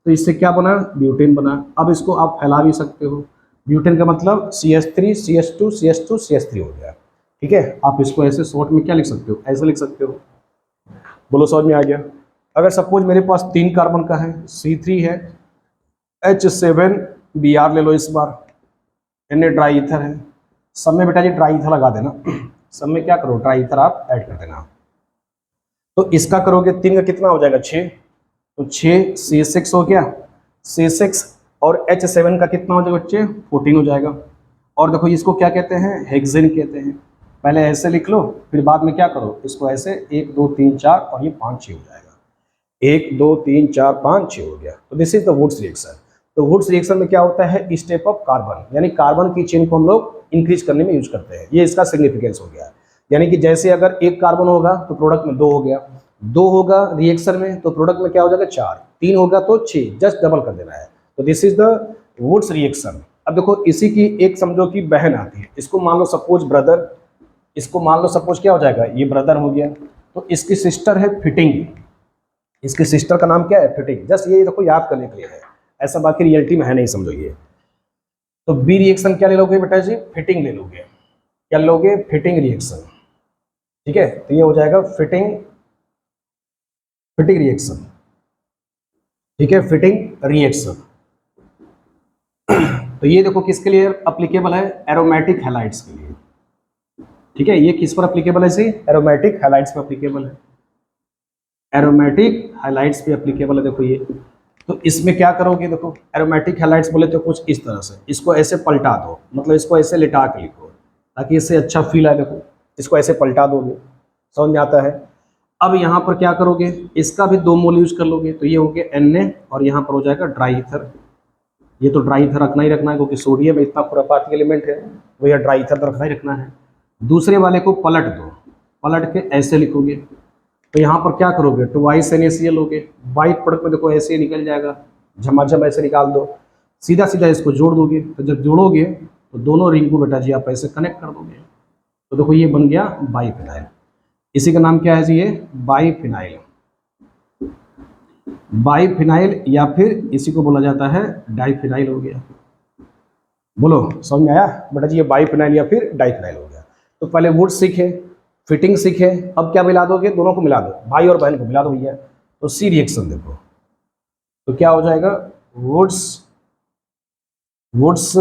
तो इससे क्या बना, ब्यूटेन बना। अब इसको आप फैला भी सकते हो, ब्यूटेन का मतलब CH3 CH2 CH2 CH3 हो गया, ठीक है। आप इसको ऐसे शॉर्ट में क्या लिख सकते हो, ऐसे लिख सकते हो। बोलो समझ में आ गया। अगर सपोज मेरे पास 3 कार्बन का है, C3 है, H7Br ले लो इस बार, Na ड्राई ईथर है, सब में बेटा जी ड्राई ईथर लगा देना, सब में क्या करो, ड्राई ईथर आप ऐड कर देना। तो इसका करोगे 3 का कितना हो जाएगा, 6, तो 6 C6 हो गया, C6 और H7 का कितना हो जाएगा बच्चे, 14 हो जाएगा। और देखो इसको क्या कहते हैं, हेक्सेन कहते हैं। पहले ऐसे लिख लो, फिर बाद में क्या करो, इसको ऐसे 1 2 3 4 और ये 5 6 हो जाएगा, 1 2 3 4 5 6 हो गया। तो this is the Wurtz reaction. तो वुड्स रिएक्शन में क्या होता है, स्टेप अप कार्बन, यानी कार्बन की चेन को हम लोग इंक्रीज करने में यूज करते हैं। ये इसका सिग्निफिकेंस हो गया। यानी कि जैसे अगर 1 कार्बन होगा तो प्रोडक्ट में 2 हो गया, 2 होगा रिएक्शन में तो प्रोडक्ट में क्या हो जाएगा, 4, 3 होगा तो 6, जस्ट डबल कर देना है। तो this is the Wurtz reaction. अब देखो इसी की एक समझो कि बहन आती है, इसको मान लो सपोज ब्रदर, इसको मान लो सपोज क्या हो जाएगा, ये ब्रदर हो गया, तो इसकी सिस्टर है फिटिंग, इसकी सिस्टर का नाम क्या है, फिटिंग। जस्ट ये देखो याद करने के लिए है, ऐसा बाकी रियलिटी में है नहीं, समझो ये। तो बी रिएक्शन क्या ले लोगे बेटा जी, फिटिंग ले लोगे। क्या लोगे, फिटिंग रिएक्शन, ठीक है। तो ये हो जाएगा फिटिंग रिएक्शन, ठीक है, फिटिंग रिएक्शन। तो ये देखो किसके लिए अप्लीकेबल है, एरोमेटिक हैलाइड्स के लिए, ठीक है। ये किस पर अप्लीकेबल है, जी एरोमेटिक हैलाइड्स पर अप्लीकेबल है, एरोमेटिक हैलाइड्स पे अप्लीकेबल है। देखो ये, तो इसमें क्या करोगे, देखो एरोमेटिक हैलाइड्स बोले तो कुछ इस तरह से, इसको ऐसे पलटा दो, मतलब इसको ऐसे लिटा के लिखो ताकि इससे अच्छा फील आए। देखो इसको ऐसे पलटा दोगे, समझ में आता है। अब यहाँ पर क्या करोगे, इसका भी 2 मोल यूज कर लोगे, तो ये हो गया Na और यहाँ पर हो जाएगा ड्राई ईथर। ये तो ड्राई ईथर रखना ही रखना है क्योंकि सोडियम इतना खुरापाती एलिमेंट है, वो यह ड्राई ईथर तो रखना ही रखना है। दूसरे वाले को पलट दो, पलट के ऐसे लिखोगे, तो यहाँ पर क्या करोगे, ट्वाइस NaCl लोगे, वाइट प्रोडक्ट में देखो ऐसे निकल जाएगा, झमाझम ऐसे निकाल दो, सीधा सीधा इसको जोड़ दोगे। तो जब जोड़ोगे तो दोनों रिंग को बेटा जी आप ऐसे कनेक्ट कर दोगे, तो देखो ये बन गया बाइफिनाइल। इसी का नाम क्या है जी, ये बाइफिनाइल। बाइफिनाइल या फिर इसी को बोला जाता है डाइफिनाइल हो गया। बोलो समझ में आया बेटा जी, ये बाइफिनाइल या फिर डाइफिनाइल हो गया। तो पहले वुड सीखे, फिटिंग सीखे, अब क्या मिला दोगे, दोनों को मिला दो, भाई और बहन को मिला दो भैया। तो सी रिएक्शन देखो, तो क्या हो जाएगा, वुड्स वुड्स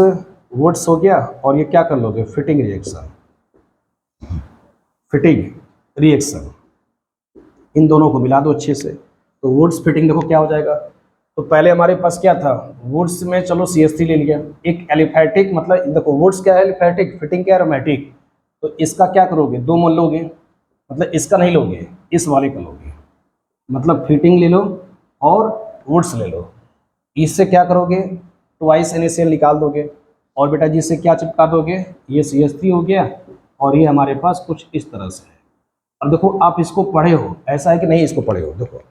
वुड्स हो गया, और ये क्या कर लोगे, फिटिंग रिएक्शन, फिटिंग रिएक्शन, इन दोनों को मिला दो अच्छे से। तो वुड्स फिटिंग देखो क्या हो जाएगा। तो पहले हमारे पास क्या था, वुड्स में चलो CH3 ले लिया, एक एलिफैटिक, मतलब देखो वुड्स क्या है एलिफैटिक, फिटिंग क्या है एरोमेटिक। तो इसका क्या करोगे, 2 मोल लोगे, मतलब इसका नहीं लोगे, इस वाले का लोगे, मतलब फिटिंग ले लो और वुड्स ले लो। इससे क्या करोगे, ट्वाइस NaCl निकाल दोगे, और बेटा जी इससे क्या चिपका दोगे, ये CH3 हो गया, और ये हमारे पास कुछ इस तरह से है। अब देखो आप इसको पढ़े हो, ऐसा है कि नहीं इसको पढ़े हो, देखो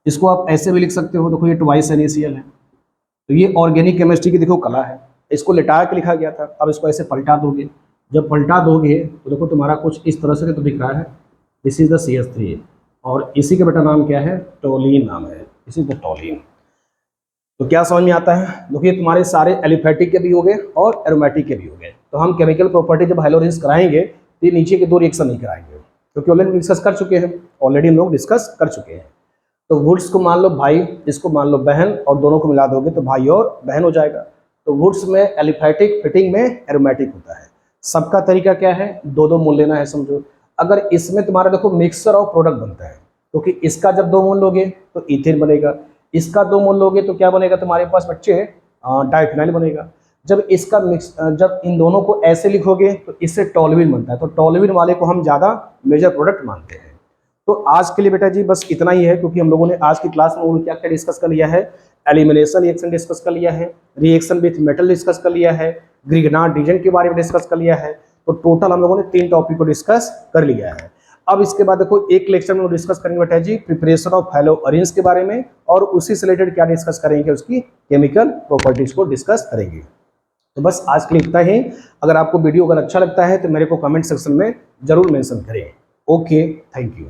इसको आप ऐसे भी लिख सकते हो, देखो ये ट्वाइस NaCl है। तो ये ऑर्गेनिक केमिस्ट्री की देखो कला है, इसको लिटा के लिखा गया था। अब इसको ऐसे पलटा दोगे, जब पलटा दोगे तो देखो तुम्हारा कुछ इस तरह से तो दिख रहा है, दिस इज द CH3, और इसी का बेटा नाम क्या है, टोलिन नाम है, दिस इज द टोलिन। तो क्या समझ में आता है, देखिए तुम्हारे सारे एलिफैटिक के भी हो गए और एरोमेटिक के भी हो गए। तो हम केमिकल प्रॉपर्टी जब हाइलोरेंस कराएंगे तो ये नीचे के 2 रिएक्शन नहीं कराएंगे, क्योंकि ऑलरेडी डिस्कस कर चुके हैं, ऑलरेडी हम लोग डिस्कस कर चुके हैं। तो वुड्स को मान लो भाई, इसको मान लो बहन, और दोनों को मिला दोगे तो भाई और बहन हो जाएगा। तो वुड्स में एलिफैटिक, फिटिंग में एरोमेटिक होता है। सबका तरीका क्या है, 2-2 मोल लेना है समझो। अगर इसमें तुम्हारा देखो मिक्सचर और प्रोडक्ट बनता है, क्योंकि इसका जब 2 मोल लोगे तो इथेन बनेगा, इसका 2 मोल लोगे तो क्या बनेगा तुम्हारे पास बच्चे, डाइफिनाइल बनेगा। जब इसका मिक्स, जब इन दोनों को ऐसे लिखोगे तो इससे टोलुइन बनता है, तो टोलुइन वाले को हम ज़्यादा मेजर प्रोडक्ट मानते हैं। तो आज के लिए बेटा जी बस इतना ही है, क्योंकि हम लोगों ने आज की क्लास में क्या क्या डिस्कस कर लिया है, एलिमिनेशन रिएक्शन डिस्कस कर लिया है, रिएक्शन विथ मेटल डिस्कस कर लिया है, ग्रिग्नार्ड रीजन के बारे में डिस्कस कर लिया है। तो टोटल हम लोगों ने 3 टॉपिक को डिस्कस कर लिया है। अब इसके बाद देखो एक लेक्चर में डिस्कस करेंगे बेटा जी प्रिपरेशन ऑफ हैलोअरेंस के बारे में, और उसी से रिलेटेड क्या डिस्कस करेंगे, उसकी केमिकल प्रॉपर्टीज को डिस्कस करेंगे। तो बस आज के लिए इतना ही। अगर आपको वीडियो अगर अच्छा लगता है तो मेरे को कमेंट सेक्शन में जरूर मेंशन करें। Okay, thank you.